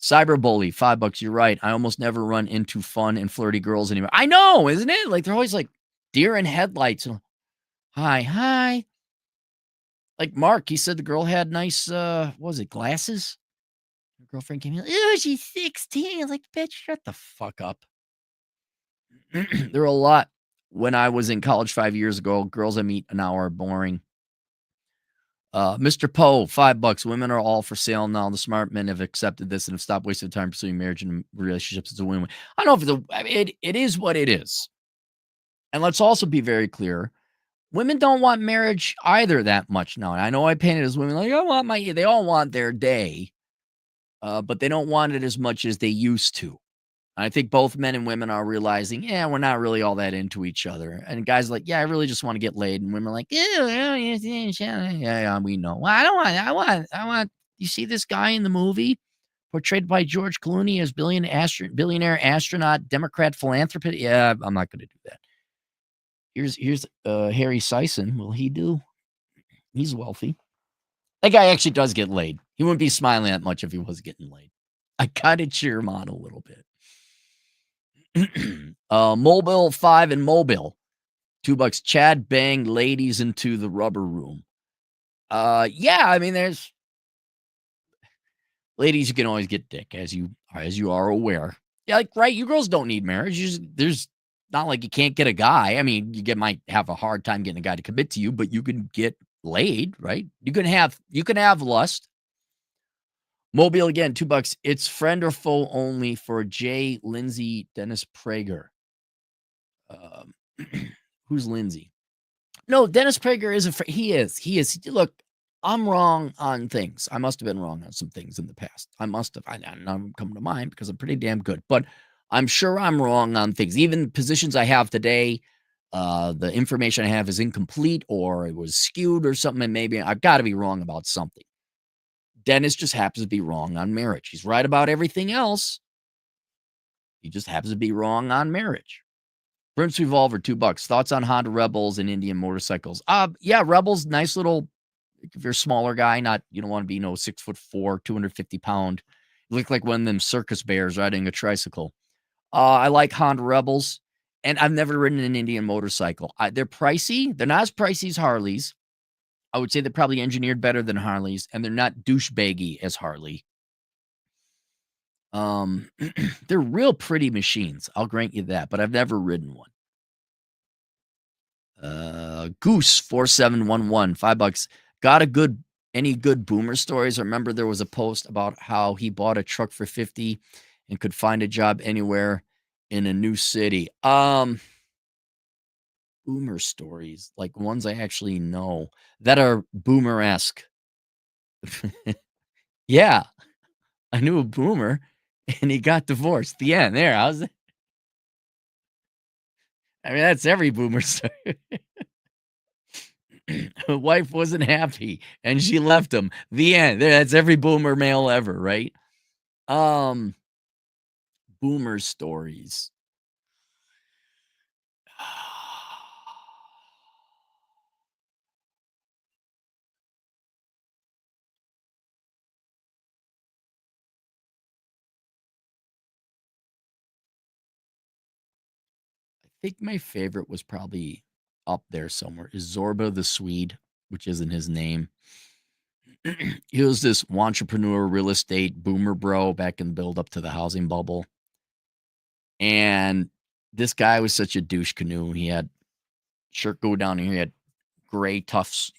Cyberbully, $5. You're right. I almost never run into fun and flirty girls anymore. I know, isn't it? Like they're always like deer in headlights. Hi. Like Mark, he said the girl had nice, glasses? Her girlfriend came in, oh, she's 16. I was like, bitch, shut the fuck up. There were a lot. When I was in college 5 years ago, girls I meet now are boring. Mr. Poe, $5. Women are all for sale now. The smart men have accepted this and have stopped wasting time pursuing marriage and relationships. It's a win-win. I don't know if it is what it is. And let's also be very clear. Women don't want marriage either that much now. And I know I painted as women like, they all want their day, but they don't want it as much as they used to. I think both men and women are realizing, we're not really all that into each other. And guys are like, I really just want to get laid. And women are like, yeah, we know. Well, I want, you see this guy in the movie portrayed by George Clooney as billionaire astronaut, Democrat philanthropist? Yeah, I'm not going to do that. Here's Harry Sison. Will he do? He's wealthy. That guy actually does get laid. He wouldn't be smiling that much if he was getting laid. I gotta cheer him on a little bit. Mobile 5 and Mobile, $2. Chad banged ladies into the rubber room. I mean, there's ladies, you can always get dick, as you are aware. Yeah, like, right, you girls don't need marriage. There's not like you can't get a guy. I mean, might have a hard time getting a guy to commit to you, but you can get laid, right? You can have lust. Mobile again, $2. It's friend or foe only for Jay, Lindsay, Dennis Prager. Um, who's Lindsay? No, Dennis Prager is a he is. He is. Look, I'm wrong on things. I must have been wrong on some things in the past. I must have. I'm coming to mind because I'm pretty damn good. But I'm sure I'm wrong on things. Even positions I have today, the information I have is incomplete or it was skewed or something, and maybe I've got to be wrong about something. Dennis just happens to be wrong on marriage. He's right about everything else. He just happens to be wrong on marriage. Prince Revolver, $2. Thoughts on Honda Rebels and Indian motorcycles? Yeah, Rebels, nice little. If you're a smaller guy, you don't want to be 6'4", 250-pound. You look like one of them circus bears riding a tricycle. I like Honda Rebels, and I've never ridden an Indian motorcycle. They're pricey. They're not as pricey as Harleys. I would say they're probably engineered better than Harleys, and they're not douchebaggy as Harley. They're real pretty machines. I'll grant you that, but I've never ridden one. Goose 4711, $5. Got any good boomer stories? I remember there was a post about how he bought a truck for 50 and could find a job anywhere in a new city. Boomer stories, like ones I actually know that are boomer-esque. Yeah, I knew a boomer and he got divorced. The end. There. That's every boomer story. Wife wasn't happy and she left him. The end. That's every boomer male ever, right? Um, Boomer stories. I think my favorite was probably up there somewhere is Zorba the Swede, which isn't his name. He was this entrepreneur, real estate boomer bro back in the build up to the housing bubble. And this guy was such a douche canoe. He had shirt go down here. He had gray tufts.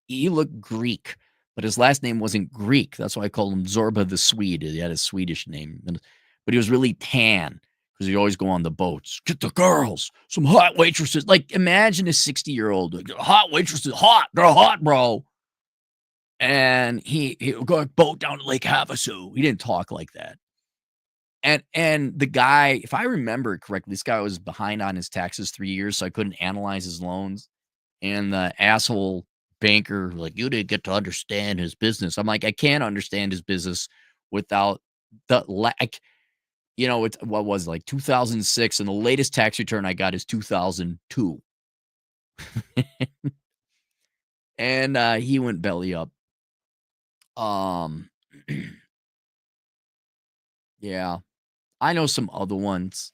He looked Greek, but his last name wasn't Greek. That's why I called him Zorba the Swede. He had a Swedish name, but he was really tan because he'd always go on the boats. Get the girls, some hot waitresses. Like imagine a 60-year-old hot waitresses, hot. They're hot, bro. And he would go boat down to Lake Havasu. He didn't talk like that. And the guy, if I remember it correctly, this guy was behind on his taxes 3 years, so I couldn't analyze his loans. And the asshole banker, like, you didn't get to understand his business. I'm like, I can't understand his business without it's what was it, like 2006, and the latest tax return I got is 2002. And he went belly up. Yeah, I know some other ones,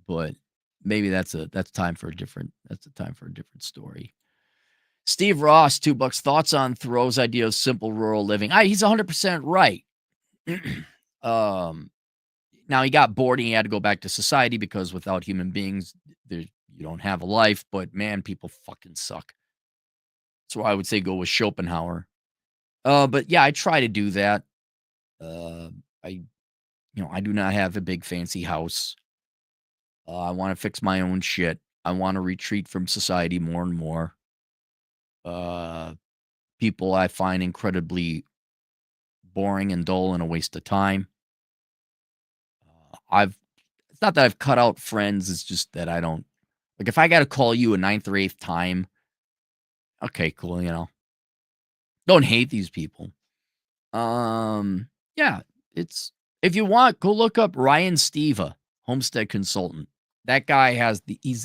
but maybe that's a time for a different story. Steve Ross, $2. Thoughts on Thoreau's idea of simple rural living? He's 100% right. Now he got bored and he had to go back to society because without human beings, you don't have a life. But man, people fucking suck. So I would say go with Schopenhauer. But yeah, I try to do that. I do not have a big fancy house. I want to fix my own shit. I want to retreat from society more and more. People I find incredibly boring and dull and a waste of time. It's not that I've cut out friends. It's just that I don't like if I got to call you a ninth or eighth time. Okay, cool. Don't hate these people. Yeah, if you want, go look up Ryan Steva, homestead consultant. That guy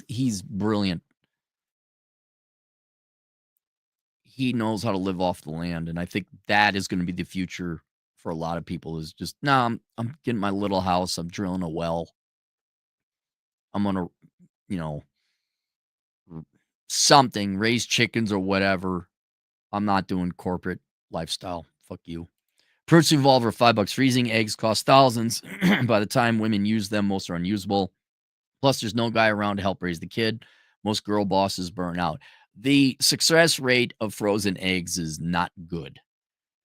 he's brilliant. He knows how to live off the land, and I think that is going to be the future for a lot of people. Is just no, I'm getting my little house. I'm drilling a well. I'm gonna, something, raise chickens or whatever. I'm not doing corporate lifestyle. Fuck you. Prince Revolver, $5. Freezing eggs cost thousands. By the time women use them, most are unusable. Plus, there's no guy around to help raise the kid. Most girl bosses burn out. The success rate of frozen eggs is not good.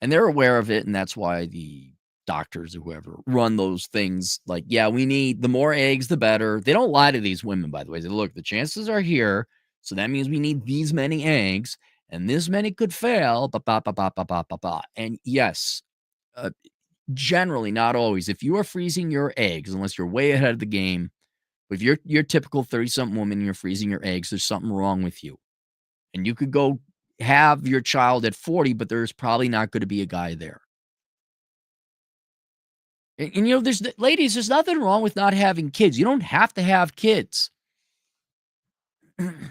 And they're aware of it, and that's why the doctors or whoever run those things like, yeah, we need the more eggs, the better. They don't lie to these women, by the way. They look, the chances are here, so that means we need these many eggs, and this many could fail. And yes, generally, not always. If you are freezing your eggs, unless you're way ahead of the game, if you're your typical 30-something woman and you're freezing your eggs, there's something wrong with you. And you could go have your child at 40, but there's probably not going to be a guy there. And ladies, there's nothing wrong with not having kids. You don't have to have kids. And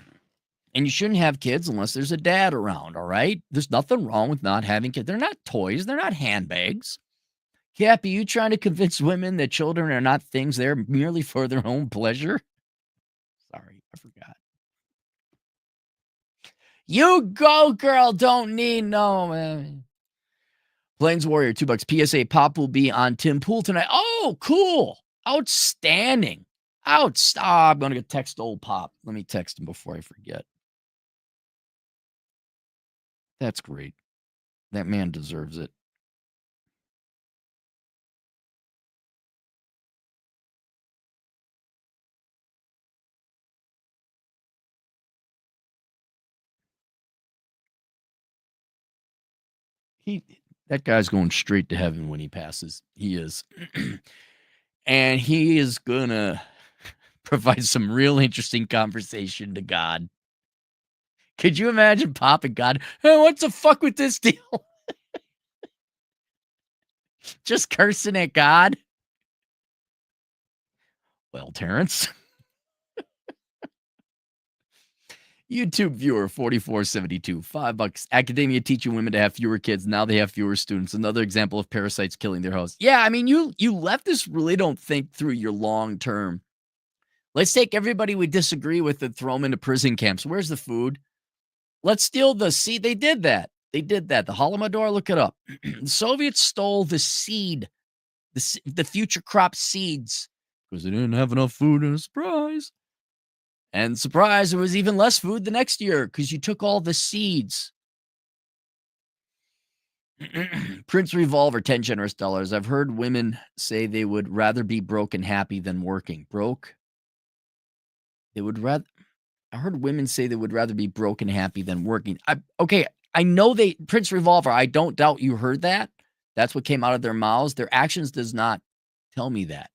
you shouldn't have kids unless there's a dad around, all right? There's nothing wrong with not having kids. They're not toys. They're not handbags. Cappy, you trying to convince women that children are not things, they're merely for their own pleasure? Sorry, I forgot. You go, girl. Don't need no, man. Plains Warrior, $2. PSA, Pop will be on Tim Pool tonight. Oh, cool. Outstanding. I'm going to text old Pop. Let me text him before I forget. That's great. That man deserves it. That guy's going straight to heaven when he passes. He is. And he is going to provide some real interesting conversation to God. Could you imagine Pop and God? Hey, what's the fuck with this deal? Just cursing at God. Well, Terrence. YouTube viewer 4472, $5. Academia teaching women to have fewer kids. Now they have fewer students. Another example of parasites killing their hosts. Yeah, I mean, you leftists really don't think through your long term. Let's take everybody we disagree with and throw them into prison camps. Where's the food? Let's steal the seed. They did that. The Holodomor, look it up. The Soviets stole the seed, the future crop seeds, because they didn't have enough food, and a surprise. And surprise, there was even less food the next year because you took all the seeds. Prince Revolver, 10 generous dollars. I've heard women say they would rather be broke and happy than working. Broke? I heard women say they would rather be broke and happy than working. I know Prince Revolver, I don't doubt you heard that. That's what came out of their mouths. Their actions does not tell me that.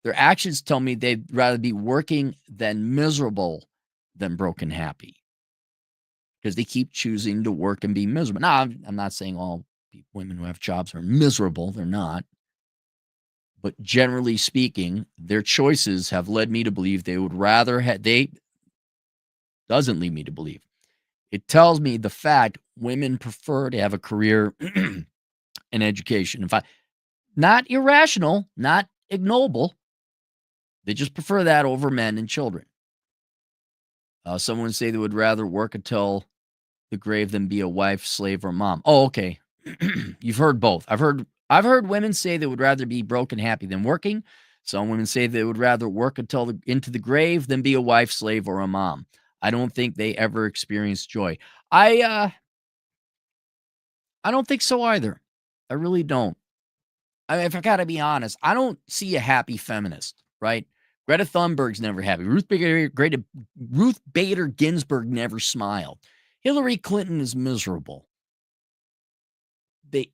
Their actions tell me they'd rather be working than miserable than broke and happy. Because they keep choosing to work and be miserable. Now, I'm not saying all women who have jobs are miserable. They're not. But generally speaking, their choices have led me to believe they would rather doesn't lead me to believe. It tells me the fact women prefer to have a career and education. In fact, not irrational, not ignoble. They just prefer that over men and children. Someone say they would rather work until the grave than be a wife, slave, or mom. Oh, okay. You've heard both. I've heard women say they would rather be broke and happy than working. Some women say they would rather work until into the grave than be a wife, slave, or a mom. I don't think they ever experience joy. I don't think so either. I really don't. I mean, if I gotta be honest, I don't see a happy feminist, right? Greta Thunberg's never happy. Ruth Bader Ginsburg never smiled. Hillary Clinton is miserable.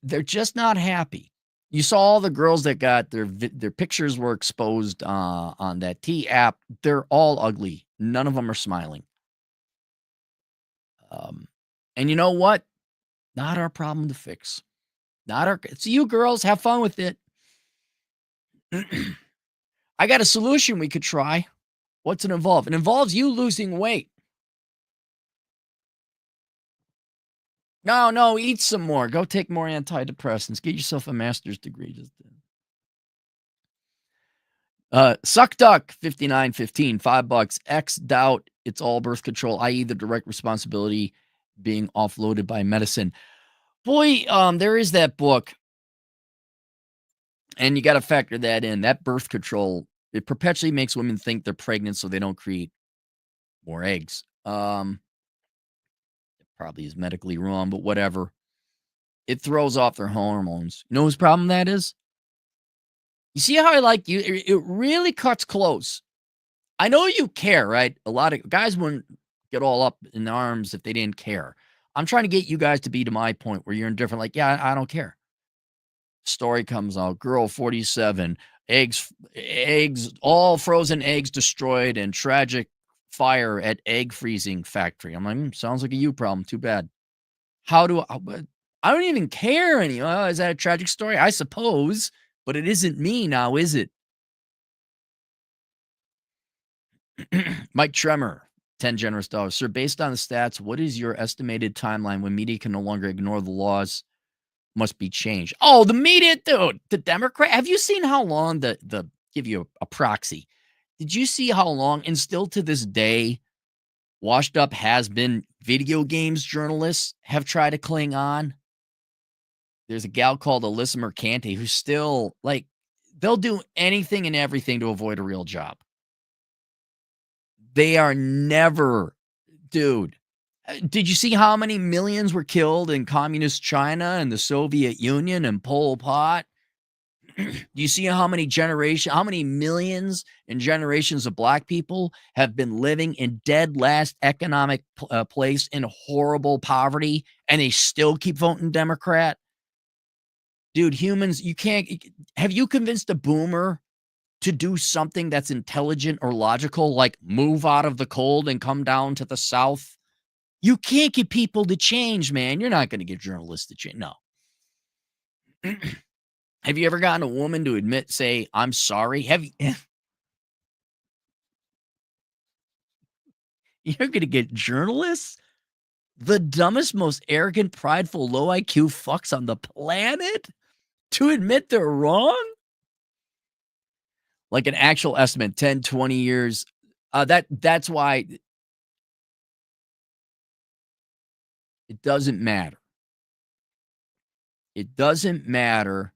They're just not happy. You saw all the girls that got their pictures were exposed on that T app. They're all ugly. None of them are smiling. And you know what? Not our problem to fix. It's you girls. Have fun with it. I got a solution we could try. What's it involve? It involves you losing weight. No, eat some more. Go take more antidepressants. Get yourself a master's degree. Suck Duck, 59.15, $5. X doubt it's all birth control, i.e. the direct responsibility being offloaded by medicine. Boy, there is that book. And you got to factor that in. That birth control, it perpetually makes women think they're pregnant so they don't create more eggs. It probably is medically wrong, but whatever. It throws off their hormones. You know whose problem that is? You see how I like you? It really cuts close. I know you care, right? A lot of guys wouldn't get all up in arms if they didn't care. I'm trying to get you guys to be to my point where you're indifferent. Like, yeah, I don't care. Story comes out. Girl, 47, eggs, all frozen eggs destroyed, and tragic fire at egg freezing factory. I'm like, sounds like a you problem. Too bad. How do I don't even care anymore. Is that a tragic story? I suppose, but it isn't me now, is it? Mike Tremor, 10 generous dollars. Sir, based on the stats, what is your estimated timeline when media can no longer ignore the laws must be changed? Oh, the media, dude, the Democrat. Have you seen how long give you a proxy? Did you see how long, and still to this day, washed up has-been video games journalists have tried to cling on? There's a gal called Alyssa Mercante who's still, like, they'll do anything and everything to avoid a real job. They are never, dude. Did you see how many millions were killed in communist China and the Soviet Union and Pol Pot? Do you see how many millions and generations of black people have been living in dead last economic place in horrible poverty, and they still keep voting Democrat? Dude, humans, have you convinced a boomer to do something that's intelligent or logical, like move out of the cold and come down to the South? You can't get people to change, man. You're not going to get journalists to change. No. Have you ever gotten a woman to say, I'm sorry? Have you? You're going to get journalists? The dumbest, most arrogant, prideful, low IQ fucks on the planet to admit they're wrong? Like an actual estimate, 10, 20 years. That's why it doesn't matter. It doesn't matter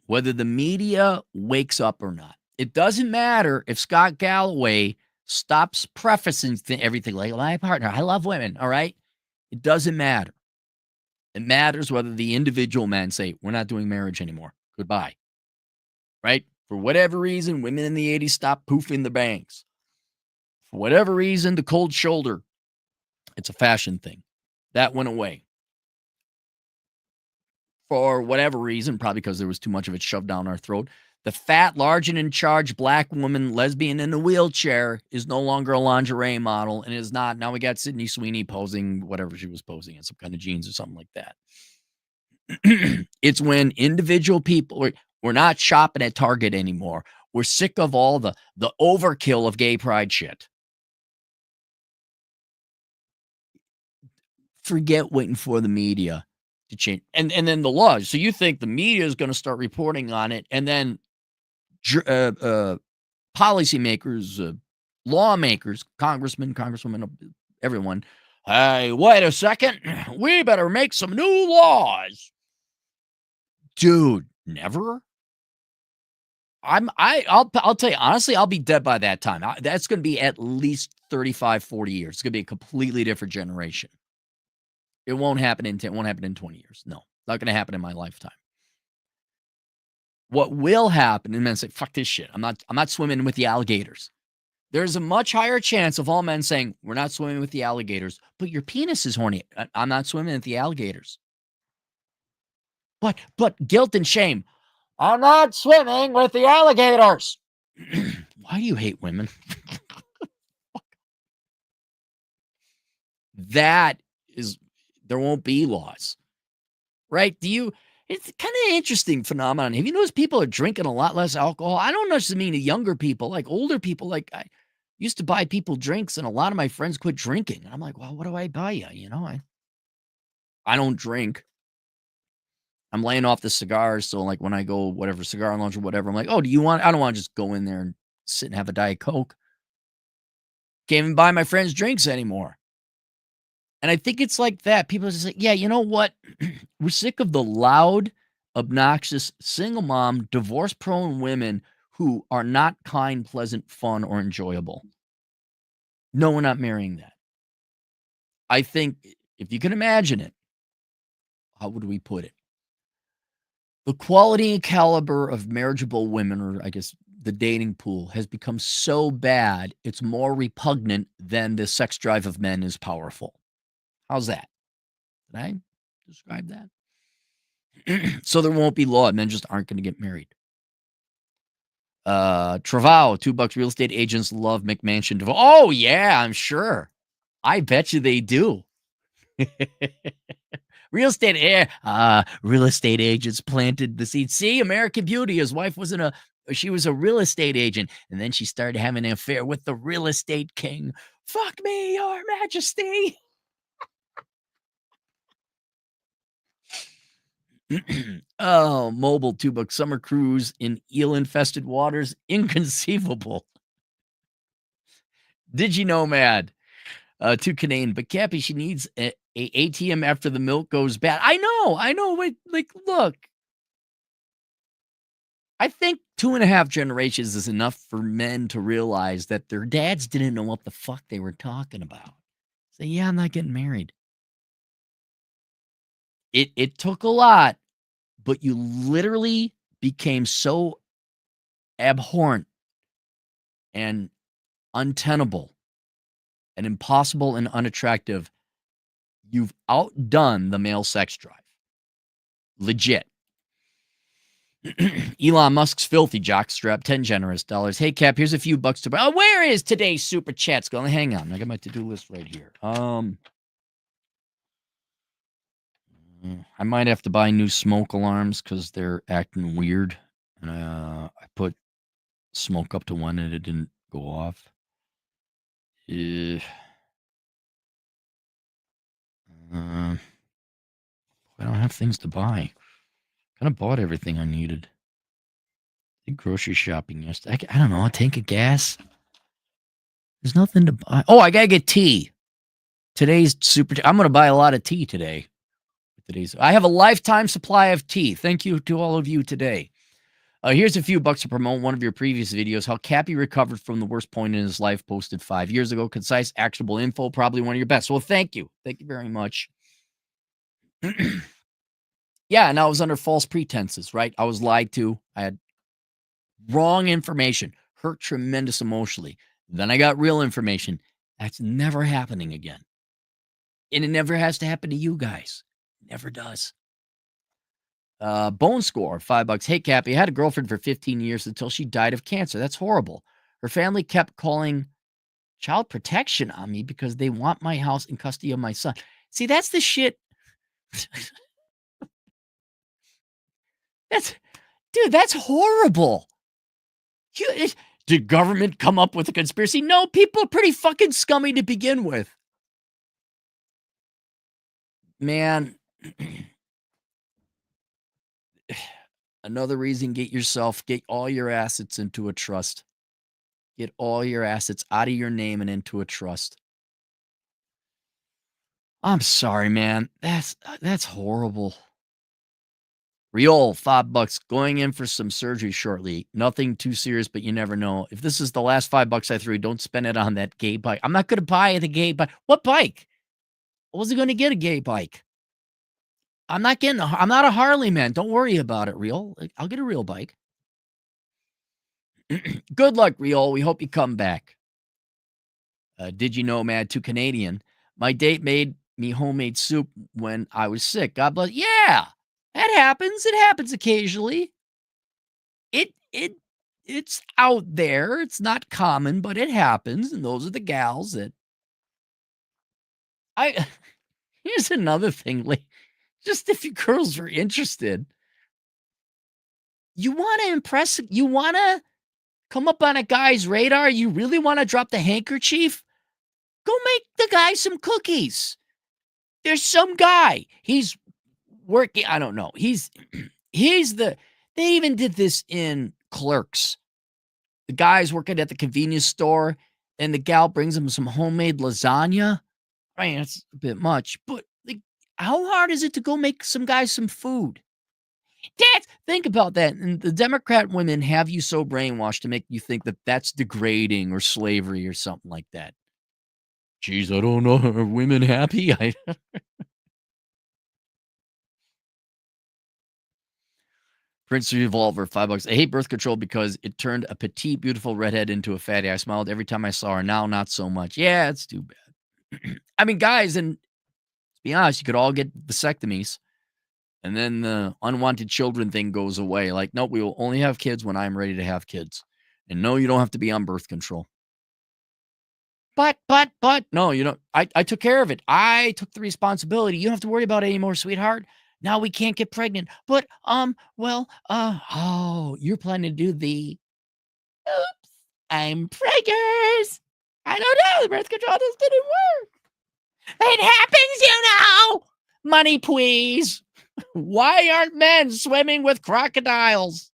whether the media wakes up or not. It doesn't matter if Scott Galloway stops prefacing everything like, my partner, I love women, all right? It doesn't matter. It matters whether the individual men say, we're not doing marriage anymore. Goodbye. Right? For whatever reason, women in the 80s stopped poofing the bangs. For whatever reason, the cold shoulder, it's a fashion thing. That went away. For whatever reason, probably because there was too much of it shoved down our throat, the fat, large, and in charge black woman, lesbian in a wheelchair, is no longer a lingerie model and is not. Now we got Sydney Sweeney posing whatever she was posing in, some kind of jeans or something like that. It's when individual people, we're not shopping at Target anymore. We're sick of all the overkill of gay pride shit. Forget waiting for the media to change. And then the laws. So you think the media is going to start reporting on it, and then policymakers, lawmakers, congressmen, congresswomen, everyone, hey, wait a second, we better make some new laws. Dude, never. I'll tell you honestly, I'll be dead by that time. That's going to be at least 35, 40 years. It's going to be a completely different generation. It won't happen in 20 years. No, not going to happen in my lifetime. What will happen, and men say, fuck this shit. I'm not swimming with the alligators. There's a much higher chance of all men saying, we're not swimming with the alligators, but your penis is horny. I'm not swimming with the alligators. But guilt and shame. I'm not swimming with the alligators. Why do you hate women? That is, there won't be laws, right? It's kind of an interesting phenomenon. Have you noticed people are drinking a lot less alcohol? I don't necessarily mean the younger people, like older people. Like I used to buy people drinks, and a lot of my friends quit drinking. And I'm like, well, what do I buy you? You know, I don't drink. I'm laying off the cigars. So like when I go, whatever, cigar lunch or whatever, I'm like, oh, I don't want to just go in there and sit and have a Diet Coke. Can't even buy my friends drinks anymore. And I think it's like that. People are just like, yeah, you know what? We're sick of the loud, obnoxious, single mom, divorce-prone women who are not kind, pleasant, fun, or enjoyable. No, we're not marrying that. I think if you can imagine it, how would we put it? The quality and caliber of marriageable women, or I guess the dating pool, has become so bad, it's more repugnant than the sex drive of men is powerful. How's that? Did I describe that? So there won't be law. Men just aren't going to get married. Travao, $2. Real estate agents love McMansion divorce. Oh, yeah, I'm sure. I bet you they do. Real estate agents planted the seed. See, American Beauty, his wife she was a real estate agent, and then she started having an affair with the real estate king. Fuck me, your majesty. Oh, mobile $2. Summer cruise in eel-infested waters. Inconceivable. Did you know, Mad? To Canaan, but Cappy, she needs a ATM after the milk goes bad. I know. Like, look, I think 2.5 generations is enough for men to realize that their dads didn't know what the fuck they were talking about. Say, yeah, I'm not getting married. It took a lot, but you literally became so abhorrent and untenable and impossible and unattractive. You've outdone the male sex drive. Legit. Elon Musk's filthy jockstrap, 10 generous dollars. Hey, Cap, here's a few bucks to buy. Oh, where is today's super chats going? Hang on. I got my to-do list right here. I might have to buy new smoke alarms because they're acting weird. And I put smoke up to 1 and it didn't go off. I don't have things to buy. Kind of bought everything I needed. Did grocery shopping yesterday. I don't know, a tank of gas. There's nothing to buy. Oh, I gotta get tea. Today's I'm gonna buy a lot of tea today. I have a lifetime supply of tea. Thank you to all of you today. Here's a few bucks to promote one of your previous videos. How Cappy recovered from the worst point in his life, posted 5 years ago. Concise, actionable info, probably one of your best. Well, thank you. Thank you very much. Yeah, and I was under false pretenses, right? I was lied to. I had wrong information, hurt tremendous emotionally. Then I got real information. That's never happening again. And it never has to happen to you guys. Never does. Bone Score, $5. Hey, Cappy, I had a girlfriend for 15 years until she died of cancer. That's horrible. Her family kept calling child protection on me because they want my house in custody of my son. See, that's the shit. That's horrible. Did government come up with a conspiracy? No, people are pretty fucking scummy to begin with. Man, another reason, get all your assets into a trust. Get all your assets out of your name and into a trust. I'm sorry, man. That's horrible. Real, $5. Going in for some surgery shortly. Nothing too serious, but you never know. If this is the last $5 I threw, don't spend it on that gay bike. I'm not going to buy the gay bike. What bike? I wasn't going to get a gay bike. I'm not a Harley man. Don't worry about it, Real. I'll get a real bike. Good luck, Real. We hope you come back. Did you know, Mad, to Canadian? My date made me homemade soup when I was sick. God bless. Yeah, that happens. It happens occasionally. It's out there. It's not common, but it happens. And those are the gals that here's another thing. Like, just if you girls are interested, you want to impress, you want to come up on a guy's radar, you really want to drop the handkerchief, go make the guy some cookies. There's some guy, he's working, I don't know. They even did this in Clerks. The guy's working at the convenience store and the gal brings him some homemade lasagna. I mean, it's a bit much, but like, how hard is it to go make some guys some food? Think about that. And the Democrat women have you so brainwashed to make you think that that's degrading or slavery or something like that. Geez, I don't know. Are women happy? Prince Revolver, $5. I hate birth control because it turned a petite, beautiful redhead into a fatty. I smiled every time I saw her. Now, not so much. Yeah, it's too bad. I mean, guys, and to be honest, you could all get vasectomies, and then the unwanted children thing goes away. Like, nope, we will only have kids when I'm ready to have kids. And no, you don't have to be on birth control. But, no, you know, I took care of it. I took the responsibility. You don't have to worry about it anymore, sweetheart. Now we can't get pregnant. But, oh, you're planning to do the, oops, I'm preggers. I don't know. The birth control just didn't work. It happens, you know. Money, please. Why aren't men swimming with crocodiles?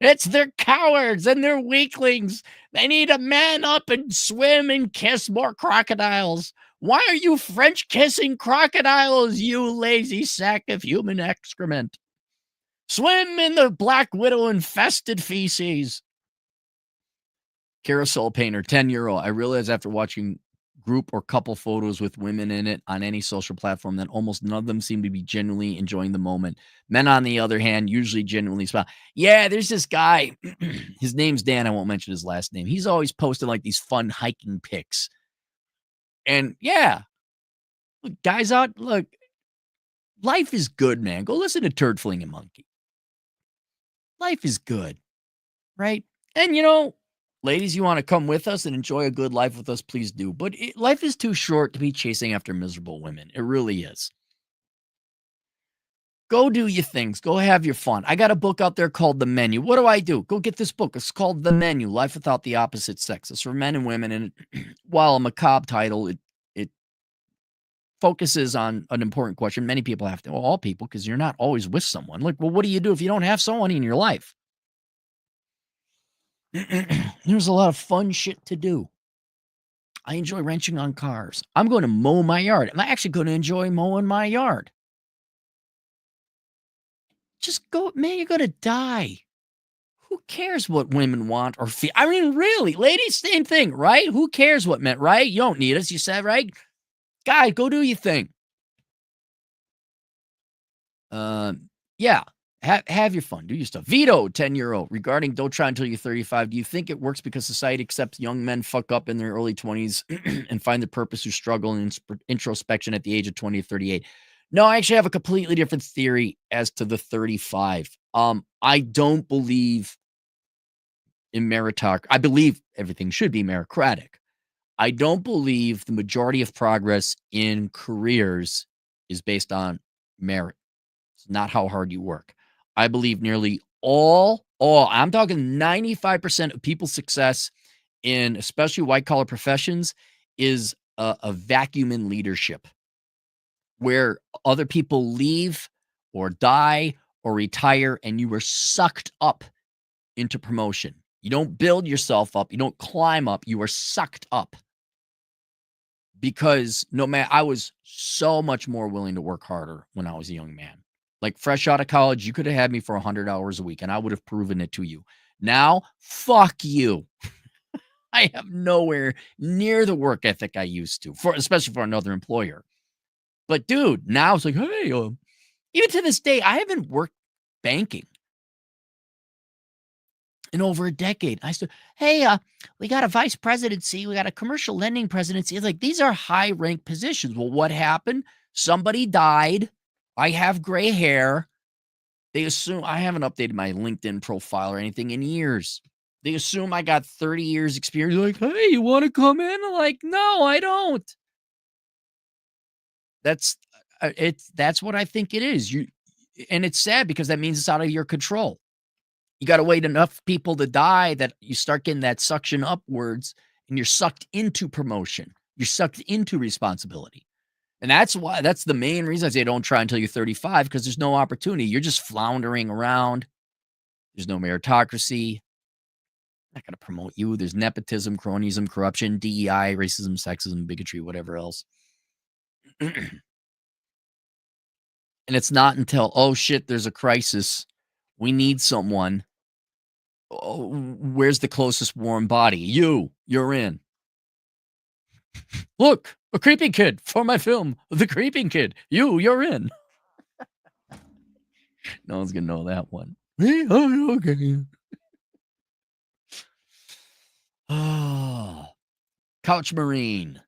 It's they're cowards and they're weaklings. They need to man up and swim and kiss more crocodiles. Why are you French kissing crocodiles, you lazy sack of human excrement? Swim in the Black Widow infested feces. Carousel painter, €10. I realize after watching group or couple photos with women in it on any social platform that almost none of them seem to be genuinely enjoying the moment. Men, on the other hand, usually genuinely smile. Yeah, there's this guy. His name's Dan. I won't mention his last name. He's always posting like these fun hiking pics. And yeah, look, guys out, look, life is good, man. Go listen to Turd Flinging Monkey. Life is good, right? And you know, ladies, you want to come with us and enjoy a good life with us, please do. But life is too short to be chasing after miserable women. It really is. Go do your things. Go have your fun. I got a book out there called The Menu. What do I do? Go get this book. It's called The Menu, Life Without the Opposite Sex. It's for men and women. And while a macabre title, it focuses on an important question. Many people have to, well, all people, because you're not always with someone. Like, well, what do you do if you don't have someone in your life? There's a lot of fun shit to do. I enjoy wrenching on cars. I'm going to mow my yard. I'm actually going to enjoy mowing my yard. Just go, man, you're going to die. Who cares what women want or feel? I mean, really, ladies, same thing, right? Who cares what men, right? You don't need us, you said, right? Guy, go do your thing. Yeah. Have your fun. Do your stuff. Vito, €10. Regarding don't try until you're 35. Do you think it works because society accepts young men fuck up in their early 20s and find the purpose who struggle in introspection at the age of 20 to 38? No, I actually have a completely different theory as to the 35. I don't believe in meritocracy. I believe everything should be meritocratic. I don't believe the majority of progress in careers is based on merit. It's not how hard you work. I believe nearly all, I'm talking 95% of people's success in especially white collar professions is a vacuum in leadership where other people leave or die or retire and you were sucked up into promotion. You don't build yourself up. You don't climb up. You are sucked up because no matter, I was so much more willing to work harder when I was a young man. Like fresh out of college, you could have had me for 100 hours a week and I would have proven it to you. Now, fuck you. I have nowhere near the work ethic I used to, especially for another employer. But dude, now it's like, hey, even to this day, I haven't worked banking in over a decade. I said, hey, we got a vice presidency, we got a commercial lending presidency. It's like these are high rank positions. Well, what happened? Somebody died. I have gray hair. They assume I haven't updated my LinkedIn profile or anything in years. They assume I got 30 years experience. Like, hey, you want to come in? I'm like, no, I don't. That's what I think it is. And it's sad because that means it's out of your control. You got to wait enough people to die that you start getting that suction upwards and you're sucked into promotion. You're sucked into responsibility. And that's the main reason I say don't try until you're 35 because there's no opportunity. You're just floundering around. There's no meritocracy. Not going to promote you. There's nepotism, cronyism, corruption, DEI, racism, sexism, bigotry, whatever else. And it's not until, oh shit, there's a crisis. We need someone. Oh, where's the closest warm body? You're in. Look, a creeping kid for my film. The Creeping Kid. You're in. No one's gonna know that one. Oh, okay. Oh, Couch Marine.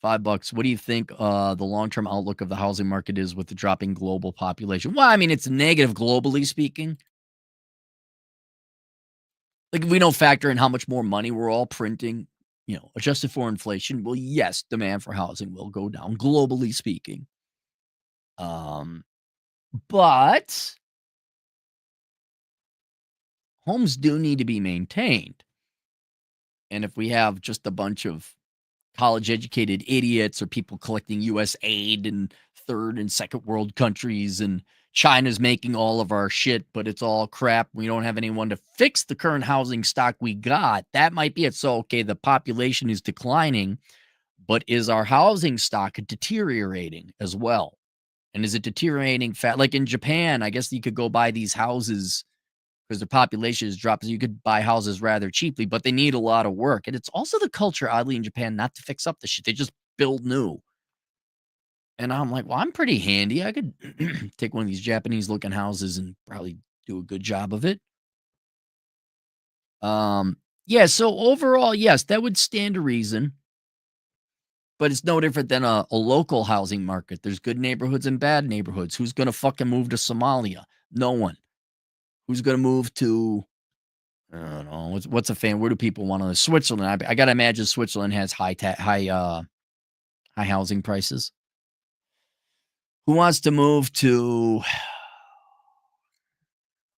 $5. What do you think the long-term outlook of the housing market is with the dropping global population? Well, I mean, it's negative globally speaking. Like, we don't factor in how much more money we're all printing, adjusted for inflation. Well, yes, demand for housing will go down, globally speaking. But homes do need to be maintained. And if we have just a bunch of college-educated idiots or people collecting U.S. aid in third and second world countries, and China's making all of our shit, but it's all crap. We don't have anyone to fix the current housing stock we got. That might be it. So, okay, the population is declining, but is our housing stock deteriorating as well? And is it deteriorating like in Japan? I guess you could go buy these houses because their population is dropping. So you could buy houses rather cheaply, but they need a lot of work. And it's also the culture, oddly, in Japan not to fix up the shit. They just build new. And I'm like, well, I'm pretty handy. I could take one of these Japanese looking houses and probably do a good job of it. Yeah, so overall, yes, that would stand to reason. But it's no different than a local housing market. There's good neighborhoods and bad neighborhoods. Who's going to fucking move to Somalia? No one. Who's going to move to, I don't know, what's a fan? Where do people want to live? Switzerland. I got to imagine Switzerland has high housing prices. Who wants to move to,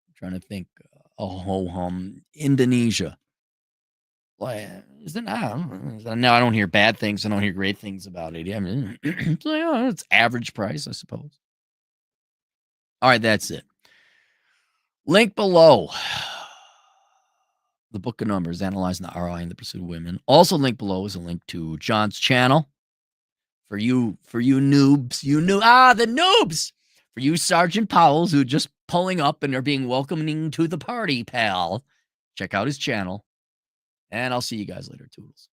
I'm trying to think, Indonesia? Well, now I don't hear bad things. I don't hear great things about it. I mean, it's average price, I suppose. All right, that's it. Link below. The Book of Numbers, analyzing the ROI in the pursuit of women. Also linked below is a link to John's channel. For you noobs, the noobs. For you Sergeant Powells who are just pulling up and are being welcoming to the party, pal. Check out his channel. And I'll see you guys later, Toodles.